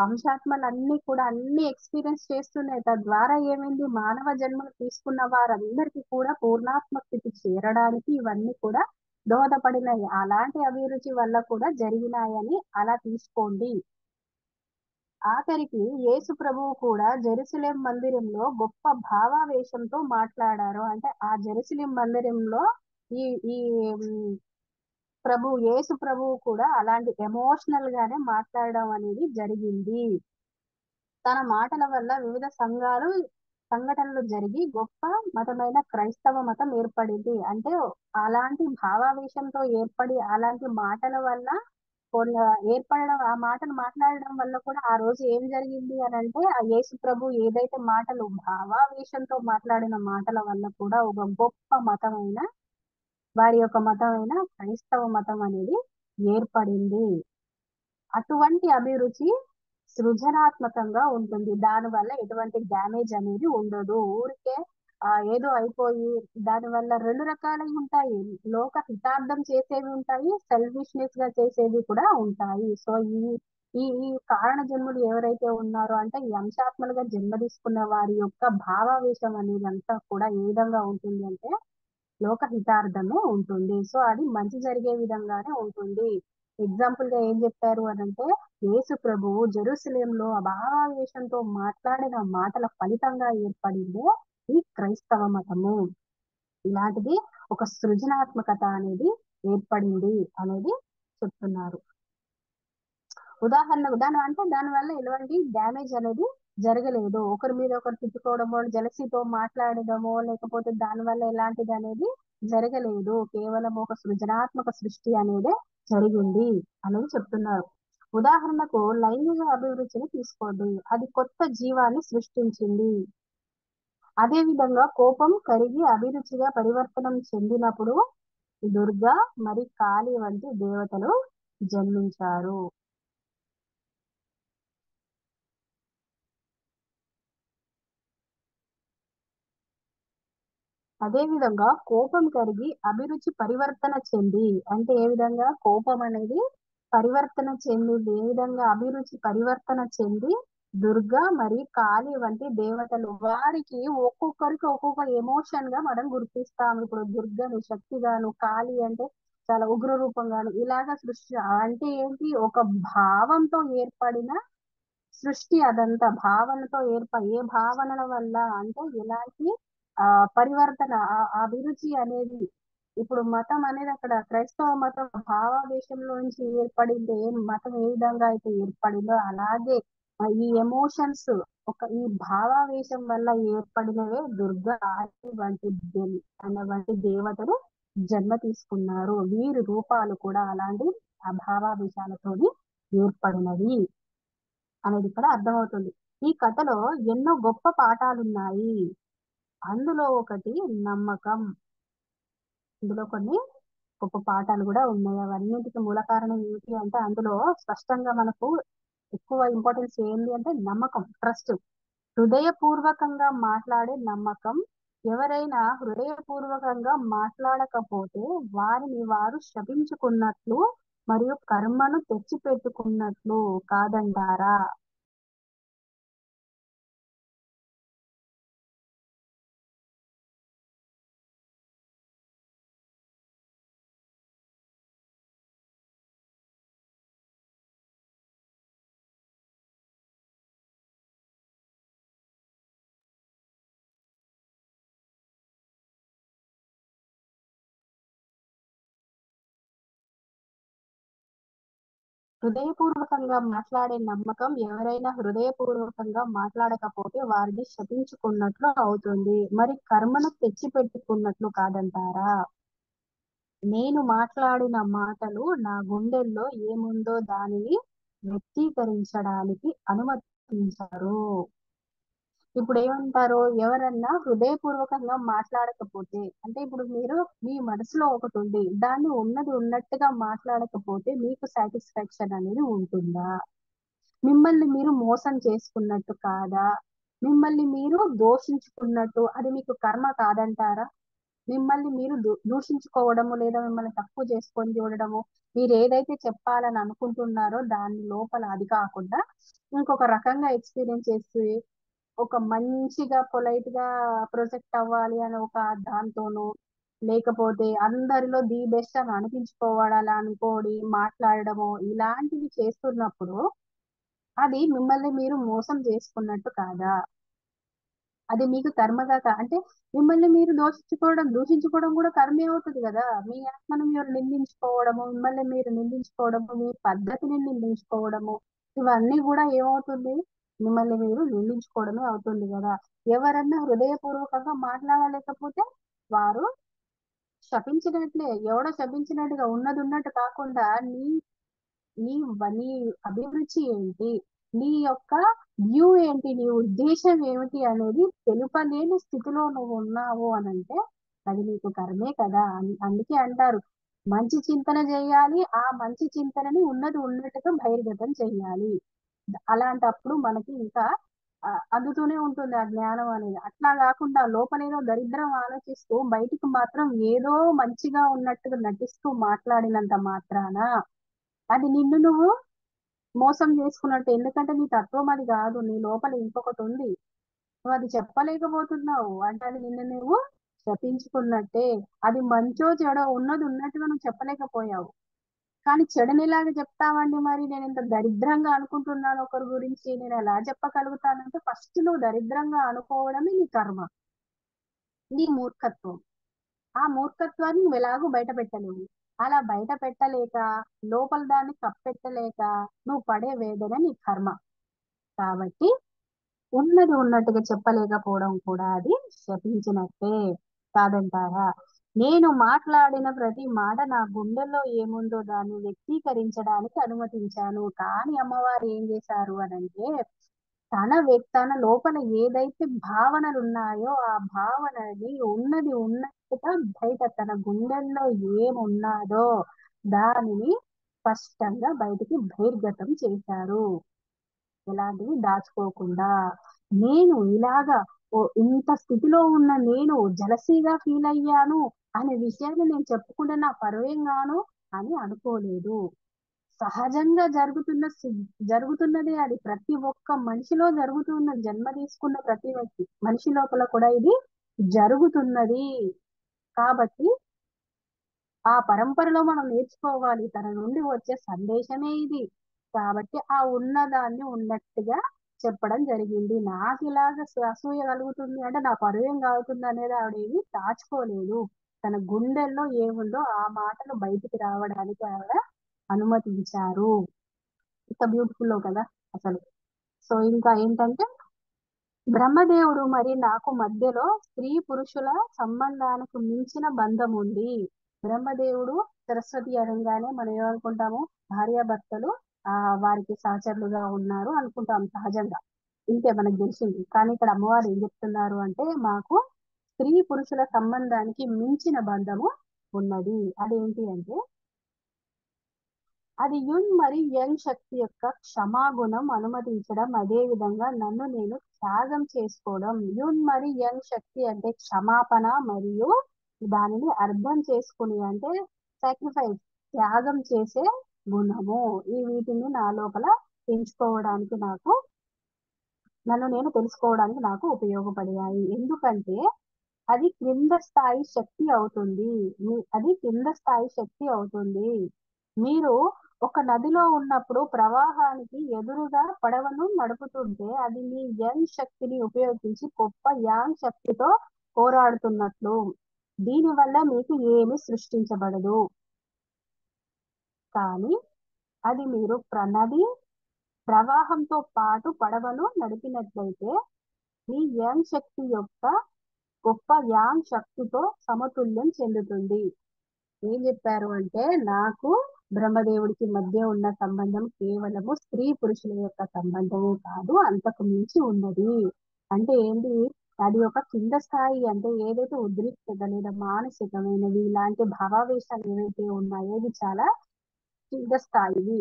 అంశాత్మలు అన్ని కూడా అన్ని ఎక్స్పీరియన్స్ చేస్తున్నాయి. తద్వారా ఏమైంది, మానవ జన్మను తీసుకున్న వారందరికీ కూడా పూర్ణాత్మ స్థితి చేరడానికి ఇవన్నీ కూడా దోహదపడినాయి. అలాంటి అభిరుచి వల్ల కూడా జరిగినాయని అలా తీసుకోండి. ఆఖరికి యేసు ప్రభువు కూడా జెరూసలేం మందిరంలో గొప్ప భావావేశంతో మాట్లాడారు. అంటే ఆ జెరూసలేం మందిరంలో ఈ ఈ యేసు ప్రభువు కూడా అలాంటి ఎమోషనల్ గానే మాట్లాడడం అనేది జరిగింది. తన మాటల వల్ల వివిధ సంఘటనలు జరిగి గొప్ప మతమైన క్రైస్తవ మతం ఏర్పడింది. అంటే అలాంటి భావావేశంతో ఏర్పడి అలాంటి మాటల వల్ల కొన్ని ఏర్పడడం, ఆ మాటలు మాట్లాడడం వల్ల కూడా ఆ రోజు ఏం జరిగింది అనంటే, ఆ యేసు ప్రభు ఏదైతే మాటలు భావావేశంతో మాట్లాడిన మాటల వల్ల కూడా ఒక గొప్ప మతమైన వారి యొక్క మతమైన క్రైస్తవ మతం అనేది ఏర్పడింది. అటువంటి అభిరుచి సృజనాత్మకంగా ఉంటుంది. దానివల్ల ఎటువంటి డ్యామేజ్ అనేది ఉండదు. ఊరికే ఏదో అయిపోయి దానివల్ల 2 రకాలవి ఉంటాయి. లోక హితార్థం చేసేవి ఉంటాయి. సెల్ఫిష్‌నెస్‌గా చేసేవి కూడా ఉంటాయి. సో, ఈ ఈ ఈ కారణ జన్ములు ఎవరైతే ఉన్నారో అంటే ఈ అంశాత్మలుగా జన్మ తీసుకున్న వారి యొక్క భావావేశం అనేదంతా కూడా ఏ విధంగా ఉంటుంది అంటే లోక హితార్థమే ఉంటుంది. సో, అది మంచి జరిగే విధంగానే ఉంటుంది. ఎగ్జాంపుల్‌గా ఏం చెప్పారు అనంటే, యేసు ప్రభువు జెరూసలేంలో ఆ భావావేశంతో మాట్లాడిన మాటల ఫలితంగా ఏర్పడిందే ఈ క్రైస్తవ మతము. ఇలాంటిది ఒక సృజనాత్మకత అనేది ఏర్పడింది అనేది చెప్తున్నారు. ఉదాహరణకు దానివల్ల ఎటువంటి డ్యామేజ్ అనేది జరగలేదు. ఒకరి మీద ఒకరు తిట్టుకోవడమో, జెలసీతో మాట్లాడడమో, లేకపోతే దానివల్ల ఎలాంటిదనేది జరగలేదు. కేవలం ఒక సృజనాత్మక సృష్టి అనేదే జరిగింది అనేది చెప్తున్నారు. ఉదాహరణకు లైంగిక అభిరుచిని తీసుకోండి. అది కొత్త జీవాన్ని సృష్టించింది. అదే విధంగా కోపం కరిగి అభిరుచిగా పరివర్తనం చెందినప్పుడు దుర్గా మరి కాళీ వంటి దేవతలు జన్మించారు. అదే విధంగా కోపం కరిగి అభిరుచి పరివర్తన చెంది అంటే ఏ విధంగా కోపం అనేది పరివర్తన చెందింది. ఏ విధంగా అభిరుచి పరివర్తన చెంది దుర్గా మరియు కాళీ వంటి దేవతలు వారికి ఒక్కొక్కరికి ఒక్కొక్క ఎమోషన్ గా మనం గుర్తిస్తాం. ఇప్పుడు దుర్గను శక్తిగాను, కాళీ అంటే చాలా ఉగ్ర రూపంగాను ఇలాగా సృష్టి అంటే ఏంటి ఒక భావంతో ఏర్పడిన సృష్టి అదంతా భావనతో ఏ భావనల వల్ల అంటే ఎలాంటి పరివర్తన అభిరుచి అనేది ఇప్పుడు మతం అనేది అక్కడ క్రైస్తవ మతం భావావేశంలో నుంచి ఏర్పడింది. మతం ఏ విధంగా అయితే ఏర్పడిందో అలాగే ఈ ఎమోషన్స్ ఈ భావావేశం వల్ల ఏర్పడినవే దుర్గా ఆది వంటి దేవతలు జన్మ తీసుకున్నారు. వీరి రూపాలు కూడా అలాంటి ఆ భావావేశాలతోని ఏర్పడినవి అనేది ఇక్కడ అర్థమవుతుంది. ఈ కథలో ఎన్నో గొప్ప పాఠాలున్నాయి. అందులో ఒకటి నమ్మకం. ఇందులో కొన్ని గొప్ప పాఠాలు కూడా ఉన్నాయి. అవన్నిటికి మూల కారణం ఏంటి అంటే అందులో స్పష్టంగా మనకు ఎక్కువ ఇంపార్టెన్స్ ఏంటి అంటే నమ్మకం, ట్రస్ట్. హృదయపూర్వకంగా మాట్లాడే నమ్మకం. ఎవరైనా హృదయపూర్వకంగా మాట్లాడకపోతే వారిని వారు శపించుకున్నట్లు మరియు కర్మను తెచ్చిపెట్టుకున్నట్లు కాదంటారా? హృదయపూర్వకంగా మాట్లాడే నమ్మకం ఎవరైనా హృదయపూర్వకంగా మాట్లాడకపోతే వారిని శపించుకున్నట్లు అవుతుంది. మరి కర్మను తెచ్చిపెట్టుకున్నట్లు కాదంటారా? నేను మాట్లాడిన మాటలు నా గుండెల్లో ఏముందో దానిని వ్యక్తీకరించడానికి అనుమతించారు. ఇప్పుడు ఏమంటారు? ఎవరన్నా హృదయపూర్వకంగా మాట్లాడకపోతే అంటే ఇప్పుడు మీరు మీ మనసులో ఒకటి ఉంది. దాన్ని ఉన్నది ఉన్నట్టుగా మాట్లాడకపోతే మీకు సాటిస్ఫాక్షన్ అనేది ఉంటుందా? మిమ్మల్ని మీరు మోసం చేసుకున్నట్టు కాదా? మిమ్మల్ని మీరు దూషించుకున్నట్టు అది మీకు కర్మ కాదంటారా? మిమ్మల్ని మీరు దూషించుకోవడము లేదా మిమ్మల్ని తక్కువ చేసుకొని చూడడము, మీరు ఏదైతే చెప్పాలని అనుకుంటున్నారో దాని లోపల అది కాకుండా ఇంకొక రకంగా ఎక్స్పీరియన్స్ చేసి ఒక మంచిగా పొలైట్ గా ప్రొజెక్ట్ అవ్వాలి అని ఒక దాంతోనో లేకపోతే అందరిలో ది బెస్ట్ అని అనిపించుకోవాలని అనుకోడి మాట్లాడడము ఇలాంటివి చేస్తున్నప్పుడు అది మిమ్మల్ని మీరు మోసం చేసుకున్నట్టు కాదా? అది మీకు కర్మగా అంటే మిమ్మల్ని మీరు దూషించుకోవడం కూడా కర్మే అవుతుంది కదా. మీ ఆత్మను మీరు నిందించుకోవడము, మిమ్మల్ని మీరు నిందించుకోవడము, మీ పద్ధతిని నిందించుకోవడము, ఇవన్నీ కూడా ఏమవుతుంది? మిమ్మల్ని మీరు నిందించుకోవడమే అవుతుంది కదా. ఎవరన్నా హృదయపూర్వకంగా మాట్లాడలేకపోతే వారు శపించినట్లే. ఎవడో శపించినట్టుగా ఉన్నది ఉన్నట్టు కాకుండా నీ నీ అభిరుచి ఏంటి, నీ యొక్క వ్యూ ఏంటి, నీ ఉద్దేశం ఏమిటి అనేది తెలుపలేని స్థితిలో నువ్వు ఉన్నావు అని అంటే అది నీకు కర్మే కదా. అందుకే అంటారు మంచి చింతన చేయాలి, ఆ మంచి చింతనని ఉన్నది ఉన్నట్టుగా బహిర్గతం చేయాలి. అలాంటప్పుడు మనకి ఇంకా అందుతూనే ఉంటుంది ఆ జ్ఞానం అనేది. అట్లా కాకుండా లోపలేదో దరిద్రం ఆలోచిస్తూ బయటికి మాత్రం ఏదో మంచిగా ఉన్నట్టుగా నటిస్తూ మాట్లాడినంత మాత్రాన అది నిన్ను నువ్వు మోసం చేసుకున్నట్టు. ఎందుకంటే నీ తత్వం అది కాదు, నీ లోపల ఇంకొకటి ఉంది. నువ్వు అది చెప్పలేకపోతున్నావు అంటే అది నిన్ను నువ్వు శపించుకున్నట్టే. అది మంచో చెడో ఉన్నది ఉన్నట్టుగా నువ్వు చెప్పలేకపోయావు. కానీ చెడుని ఎలాగ చెప్తావండి? మరి నేను ఇంత దరిద్రంగా అనుకుంటున్నాను ఒకరి గురించి, నేను ఎలా చెప్పగలుగుతానంటే ఫస్ట్ నువ్వు దరిద్రంగా అనుకోవడమే నీ కర్మ, నీ మూర్ఖత్వం. ఆ మూర్ఖత్వాన్ని నువ్వు ఎలాగూ బయట పెట్టలేవు. అలా బయట పెట్టలేక, లోపల దాన్ని కప్పెట్టలేక నువ్వు పడే వేదన నీ కర్మ. కాబట్టి ఉన్నది ఉన్నట్టుగా చెప్పలేకపోవడం కూడా అది శపించినట్టే కాదంటారా? నేను మాట్లాడిన ప్రతి మాట నా గుండెల్లో ఏముందో దాన్ని వ్యక్తీకరించడానికి అనుమతించాను. కానీ అమ్మవారు ఏం చేశారు అని అంటే తన లోపల ఏదైతే భావనలు ఉన్నాయో ఆ భావనని ఉన్నది ఉన్నట్టుగా బయట తన గుండెల్లో ఏమున్నాదో దానిని స్పష్టంగా బయటికి బహిర్గతం చేశారు. ఎలాంటివి దాచుకోకుండా. నేను ఇలాగా ఇంత స్థితిలో ఉన్న నేను జలసీగా ఫీల్ అయ్యాను అనే విషయాన్ని నేను చెప్పుకుంటే నా పరువేం గాను అని అనుకోలేదు. సహజంగా జరుగుతున్నదే అది. ప్రతి ఒక్క మనిషిలో జరుగుతున్నది. జన్మ తీసుకున్న ప్రతి వ్యక్తి మనిషి లోపల కూడా ఇది జరుగుతున్నది. కాబట్టి ఆ పరంపరలో మనం నేర్చుకోవాలి. తన నుండి వచ్చే సందేశమే ఇది. కాబట్టి ఆ ఉన్నదాన్ని ఉన్నట్టుగా చెప్పడం జరిగింది. నాకు ఇలాగ అసూయ కలుగుతుంది అంటే నా పరువేం కాలుతుంది అనేది ఆవిడేమి దాచుకోలేదు. తన గుండెల్లో ఏముందో ఆ మాటలు బయటికి రావడానికి ఆవిడ అనుమతించారు. ఇంత బ్యూటిఫుల్ కదా అసలు. సో ఇంకా ఏంటంటే బ్రహ్మదేవుడు మరి నాకు మధ్యలో స్త్రీ పురుషుల సంబంధానికి మించిన బంధం ఉంది. బ్రహ్మదేవుడు సరస్వతి అనగానే మనం ఏమనుకుంటాము? భార్యాభర్తలు వారికి సహచరులుగా ఉన్నారు అనుకుంటాం సహజంగా. ఇంతే మనకు తెలిసింది. కానీ ఇక్కడ అమ్మవారు ఏం చెప్తున్నారు అంటే మాకు స్త్రీ పురుషుల సంబంధానికి మించిన బంధము ఉన్నది. అదేంటి అంటే అది యున్ మరి యంగ్ శక్తి యొక్క క్షమాగుణం అనుమతించడం, అదే విధంగా నన్ను నేను త్యాగం చేసుకోవడం. యున్ మరి యంగ్ శక్తి అంటే క్షమాపణ మరియు దానిని అర్థం చేసుకుని అంటే సాక్రిఫైస్, త్యాగం చేసే గుణము. ఈ వీటిని నా లోపల పెంచుకోవడానికి నన్ను నేను తెలుసుకోవడానికి నాకు ఉపయోగపడాయి. ఎందుకంటే అది క్రింద స్థాయి శక్తి అవుతుంది. అది కింద స్థాయి శక్తి అవుతుంది. మీరు ఒక నదిలో ఉన్నప్పుడు ప్రవాహానికి ఎదురుగా పడవను నడుపుతుంటే అది మీ యంగ్ శక్తిని ఉపయోగించి గొప్ప యాంగ్ శక్తితో పోరాడుతున్నట్లు. దీనివల్ల మీకు ఏమి సృష్టించబడదు. కానీ అది మీరు నది ప్రవాహంతో పాటు పడవను నడిపినట్లయితే మీ యంగ్ శక్తి యొక్క గొప్ప యాంగ్ శక్తితో సమతుల్యం చెందుతుంది. ఏం చెప్పారు అంటే నాకు బ్రహ్మదేవుడికి మధ్య ఉన్న సంబంధం కేవలము స్త్రీ పురుషుల యొక్క సంబంధమే కాదు, అంతకు మించి ఉన్నది. అంటే ఏంటి? అది ఒక కింద స్థాయి. అంటే ఏదైతే ఉద్రిక్తత లేదా మానసికమైనవి ఇలాంటి భావావేశాలు ఏవైతే ఉన్నాయో ఇది చాలా కింద స్థాయివి.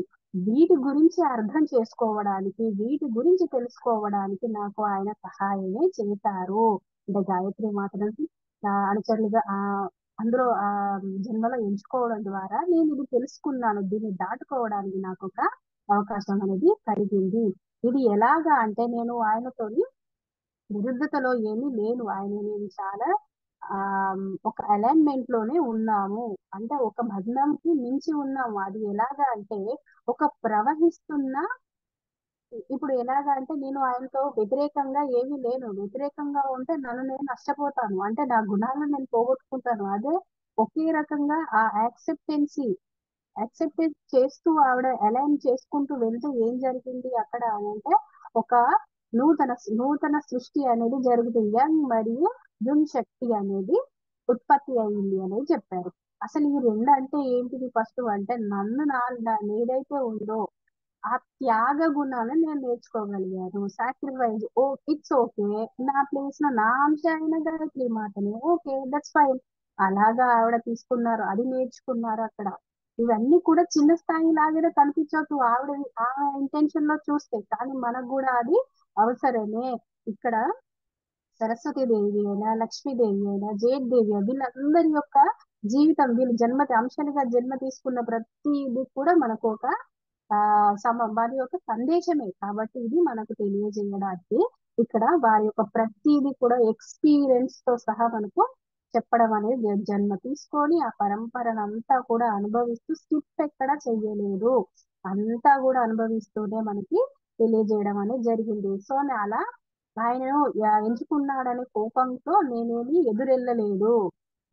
వీటి గురించి అర్థం చేసుకోవడానికి, వీటి గురించి తెలుసుకోవడానికి నాకు ఆయన సహాయమే చేశారు. అంటే గాయత్రి మాతను అనుచరులుగా అందులో జన్మలో ఎంచుకోవడం ద్వారా నేను ఇది తెలుసుకున్నాను. దీన్ని దాటుకోవడానికి నాకు ఒక అవకాశం అనేది కలిగింది. ఇది ఎలాగా అంటే నేను ఆయనతోని విరుద్ధతలో ఏమీ లేను. నేను చాలా ఆ ఒక అలైన్మెంట్ లోనే ఉన్నాము. అంటే ఒక భగ్నంకి మించి ఉన్నాము. అది ఎలాగా అంటే ఒక ప్రవహిస్తున్న ఇప్పుడు ఎలాగా అంటే నేను ఆయనతో వ్యతిరేకంగా ఏమీ లేను. వ్యతిరేకంగా ఉంటే నన్ను నేను నష్టపోతాను. అంటే నా గుణాలను నేను పోగొట్టుకుంటాను. అదే ఒకే రకంగా ఆ యాక్సెప్ట్ చేస్తూ ఆవిడ అలైన్ చేసుకుంటూ వెళ్తే ఏం జరిగింది అక్కడ అని అంటే ఒక నూతన నూతన సృష్టి అనేది జరుగుతుంది. యంగ్ మరియు యున్ శక్తి అనేది ఉత్పత్తి అయింది అనేది చెప్పారు. అసలు ఈ రెండు అంటే ఏంటిది? ఫస్ట్ అంటే ఏదైతే ఉందో ఆ త్యాగ గుణాలను నేను నేర్చుకోగలిగాను. Sacrifice it's okay. నా ప్లేస్ లో నా అంశ అయిన గాయత్రి మాటని ఓకే దట్స్ ఫైన్. అలాగా ఆవిడ తీసుకున్నారు, అది నేర్చుకున్నారు అక్కడ. ఇవన్నీ కూడా చిన్న స్థాయి లాగానే కనిపించవచ్చు ఆమె ఇంటెన్షన్ లో చూస్తే, కానీ మనకు కూడా అది అవసరమే. ఇక్కడ సరస్వతి దేవి అయినా లక్ష్మీదేవి అయినా జయదేవి వీళ్ళందరి యొక్క జీవితం, వీళ్ళు అంశాలుగా జన్మ తీసుకున్న ప్రతిది కూడా మనకు ఒక వారి యొక్క సందేశమే. కాబట్టి ఇది మనకు తెలియజేయడానికి ఇక్కడ వారి యొక్క ప్రతిదీ కూడా ఎక్స్పీరియన్స్ తో సహా మనకు చెప్పడం అనేది జన్మ తీసుకొని ఆ పరంపరను అంతా కూడా అనుభవిస్తూ స్కిప్ ఎక్కడ చెయ్యలేదు. అంతా కూడా అనుభవిస్తూనే మనకి తెలియజేయడం అనేది జరిగింది. సో అలా ఆయనను ఎంచుకున్నాడనే కోపంతో నేనేమి ఎదురెళ్ళలేదు.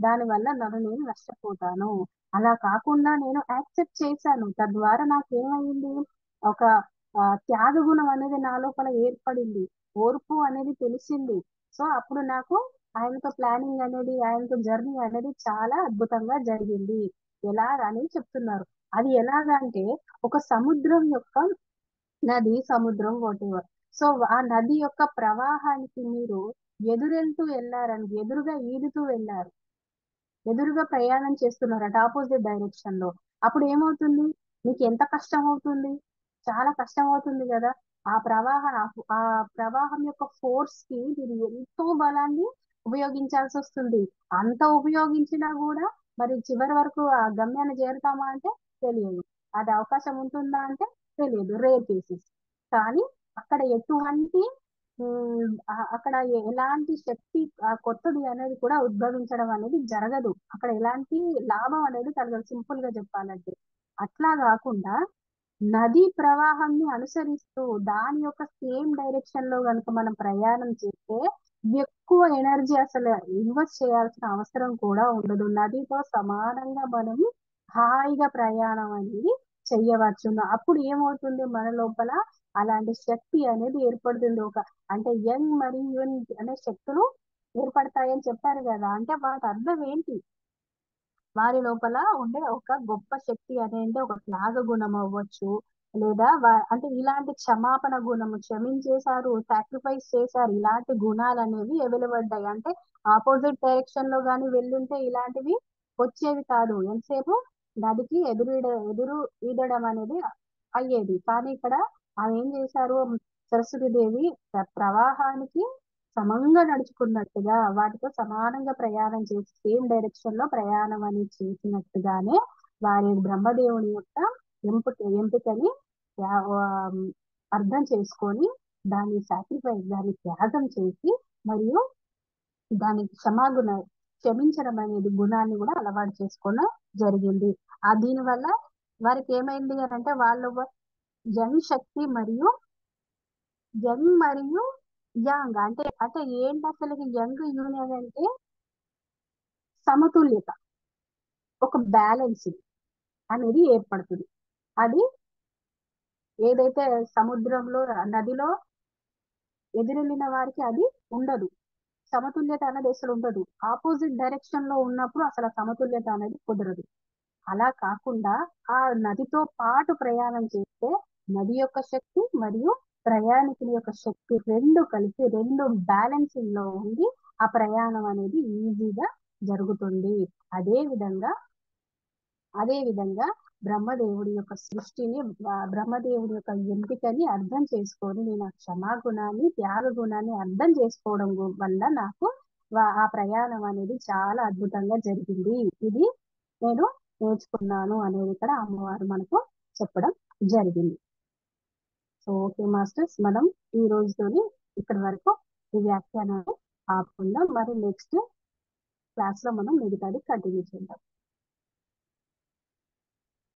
దానివల్ల నన్ను నేను నష్టపోతాను. అలా కాకుండా నేను యాక్సెప్ట్ చేశాను. తద్వారా నాకేమైంది? ఒక త్యాగ గుణం అనేది నా లోపల ఏర్పడింది. ఓర్పు అనేది తెలిసింది. సో అప్పుడు నాకు ఆయనతో ప్లానింగ్ అనేది, ఆయనతో జర్నీ అనేది చాలా అద్భుతంగా జరిగింది. ఎలా అని చెప్తున్నారు. అది ఎలాగంటే ఒక సముద్రం యొక్క సముద్రం వాటెవర్. సో ఆ నది యొక్క ప్రవాహానికి మీరు ఎదురుగా ఈదుతూ వెళ్ళారు. ఎదురుగా ప్రయాణం చేస్తున్నారట ఆపోజిట్ డైరెక్షన్ లో. అప్పుడు ఏమవుతుంది? మీకు ఎంత కష్టం అవుతుంది? చాలా కష్టం అవుతుంది కదా. ఆ ప్రవాహం యొక్క ఫోర్స్ కి మీరు ఎంతో బలాన్ని ఉపయోగించాల్సి వస్తుంది. అంత ఉపయోగించినా కూడా మరి చివరి వరకు ఆ గమ్యాన్ని చేరుతామా అంటే తెలియదు. అది అవకాశం ఉంటుందా అంటే తెలియదు, రేర్ కేసెస్. కానీ అక్కడ ఎటువంటి అక్కడ ఎలాంటి శక్తి కొత్తది అనేది కూడా ఉద్భవించడం అనేది జరగదు. అక్కడ ఎలాంటి లాభం అనేది కలగదు, సింపుల్ గా చెప్పాలంటే. అట్లా కాకుండా నదీ ప్రవాహాన్ని అనుసరిస్తూ దాని యొక్క సేమ్ డైరెక్షన్ లో కనుక మనం ప్రయాణం చేస్తే ఎక్కువ ఎనర్జీ అసలు ఇన్వెస్ట్ చేయాల్సిన అవసరం కూడా ఉండదు. నదితో సమానంగా మనం హాయిగా ప్రయాణం అనేది చెయ్యవచ్చు. అప్పుడు ఏమవుతుంది? మన లోపల అలాంటి శక్తి అనేది ఏర్పడుతుంది. అంటే యంగ్ మరియు యూన్ అనే శక్తులు ఏర్పడతాయని చెప్పారు కదా. అంటే వాటి అర్థం ఏంటి? వారి లోపల ఉండే ఒక గొప్ప శక్తి అనేది ఒక త్యాగ గుణం అవ్వచ్చు, లేదా అంటే ఇలాంటి క్షమాపణ గుణము, క్షమించేశారు, సాక్రిఫైస్ చేశారు, ఇలాంటి గుణాలు అనేవి వెలువడ్డాయి. అంటే ఆపోజిట్ డైరెక్షన్ లో గాని వెళ్ళుంటే ఇలాంటివి వచ్చేవి కాదు. ఎంతసేపు నదికి ఎదురు ఈదడం అనేది అయ్యేది. కానీ ఇక్కడ ఆమె ఏం చేశారు? సరస్వతి ప్రవాహానికి సమంగా నడుచుకున్నట్టుగా, వాటితో సమానంగా ప్రయాణం చేసి సేమ్ డైరెక్షన్ లో ప్రయాణం అని చేసినట్టుగానే వారి బ్రహ్మదేవుని యొక్క ఎంపికని అర్థం చేసుకొని దాన్ని దాన్ని త్యాగం చేసి మరియు దానికి క్షమించడం అనేది గుణాన్ని కూడా అలవాటు చేసుకోవడం జరిగింది. దీనివల్ల వారికి ఏమైంది అని అంటే యంగ్ శక్తి మరియు యంగ్ అంటే ఏంటి అసలు యంగ్ యూనియన్ అంటే సమతుల్యత, ఒక బ్యాలెన్స్ అనేది ఏర్పడుతుంది. అది ఏదైతే సముద్రంలో నదిలో ఎదురెళ్ళిన వారికి అది ఉండదు. సమతుల్యత అనేది అసలు ఉండదు. ఆపోజిట్ డైరెక్షన్ లో ఉన్నప్పుడు అసలు సమతుల్యత అనేది కుదరదు. అలా కాకుండా ఆ నదితో పాటు ప్రయాణం చేస్తే నది యొక్క శక్తి మరియు ప్రయాణికుని యొక్క శక్తి రెండు కలిసి రెండు బ్యాలెన్సింగ్ లో ఉండి ఆ ప్రయాణం అనేది ఈజీగా జరుగుతుంది. అదే విధంగా బ్రహ్మదేవుడి యొక్క బ్రహ్మదేవుడి యొక్క ఎంపికని అర్థం చేసుకొని నేను ఆ క్షమాగుణాన్ని, త్యాగ గుణాన్ని అర్థం చేసుకోవడం వల్ల నాకు ఆ ప్రయాణం అనేది చాలా అద్భుతంగా జరిగింది. ఇది నేను నేర్చుకున్నాను అనేది ఇక్కడ అమ్మవారు మనకు చెప్పడం జరిగింది. సో ఓకే మాస్టర్స్, మనం ఈ రోజుతోని ఇక్కడి వరకు ఈ వ్యాఖ్యానాన్ని ఆపుకుందాం. మరి నెక్స్ట్ క్లాస్ లో మనం మిగతాది కంటిన్యూ చేద్దాం.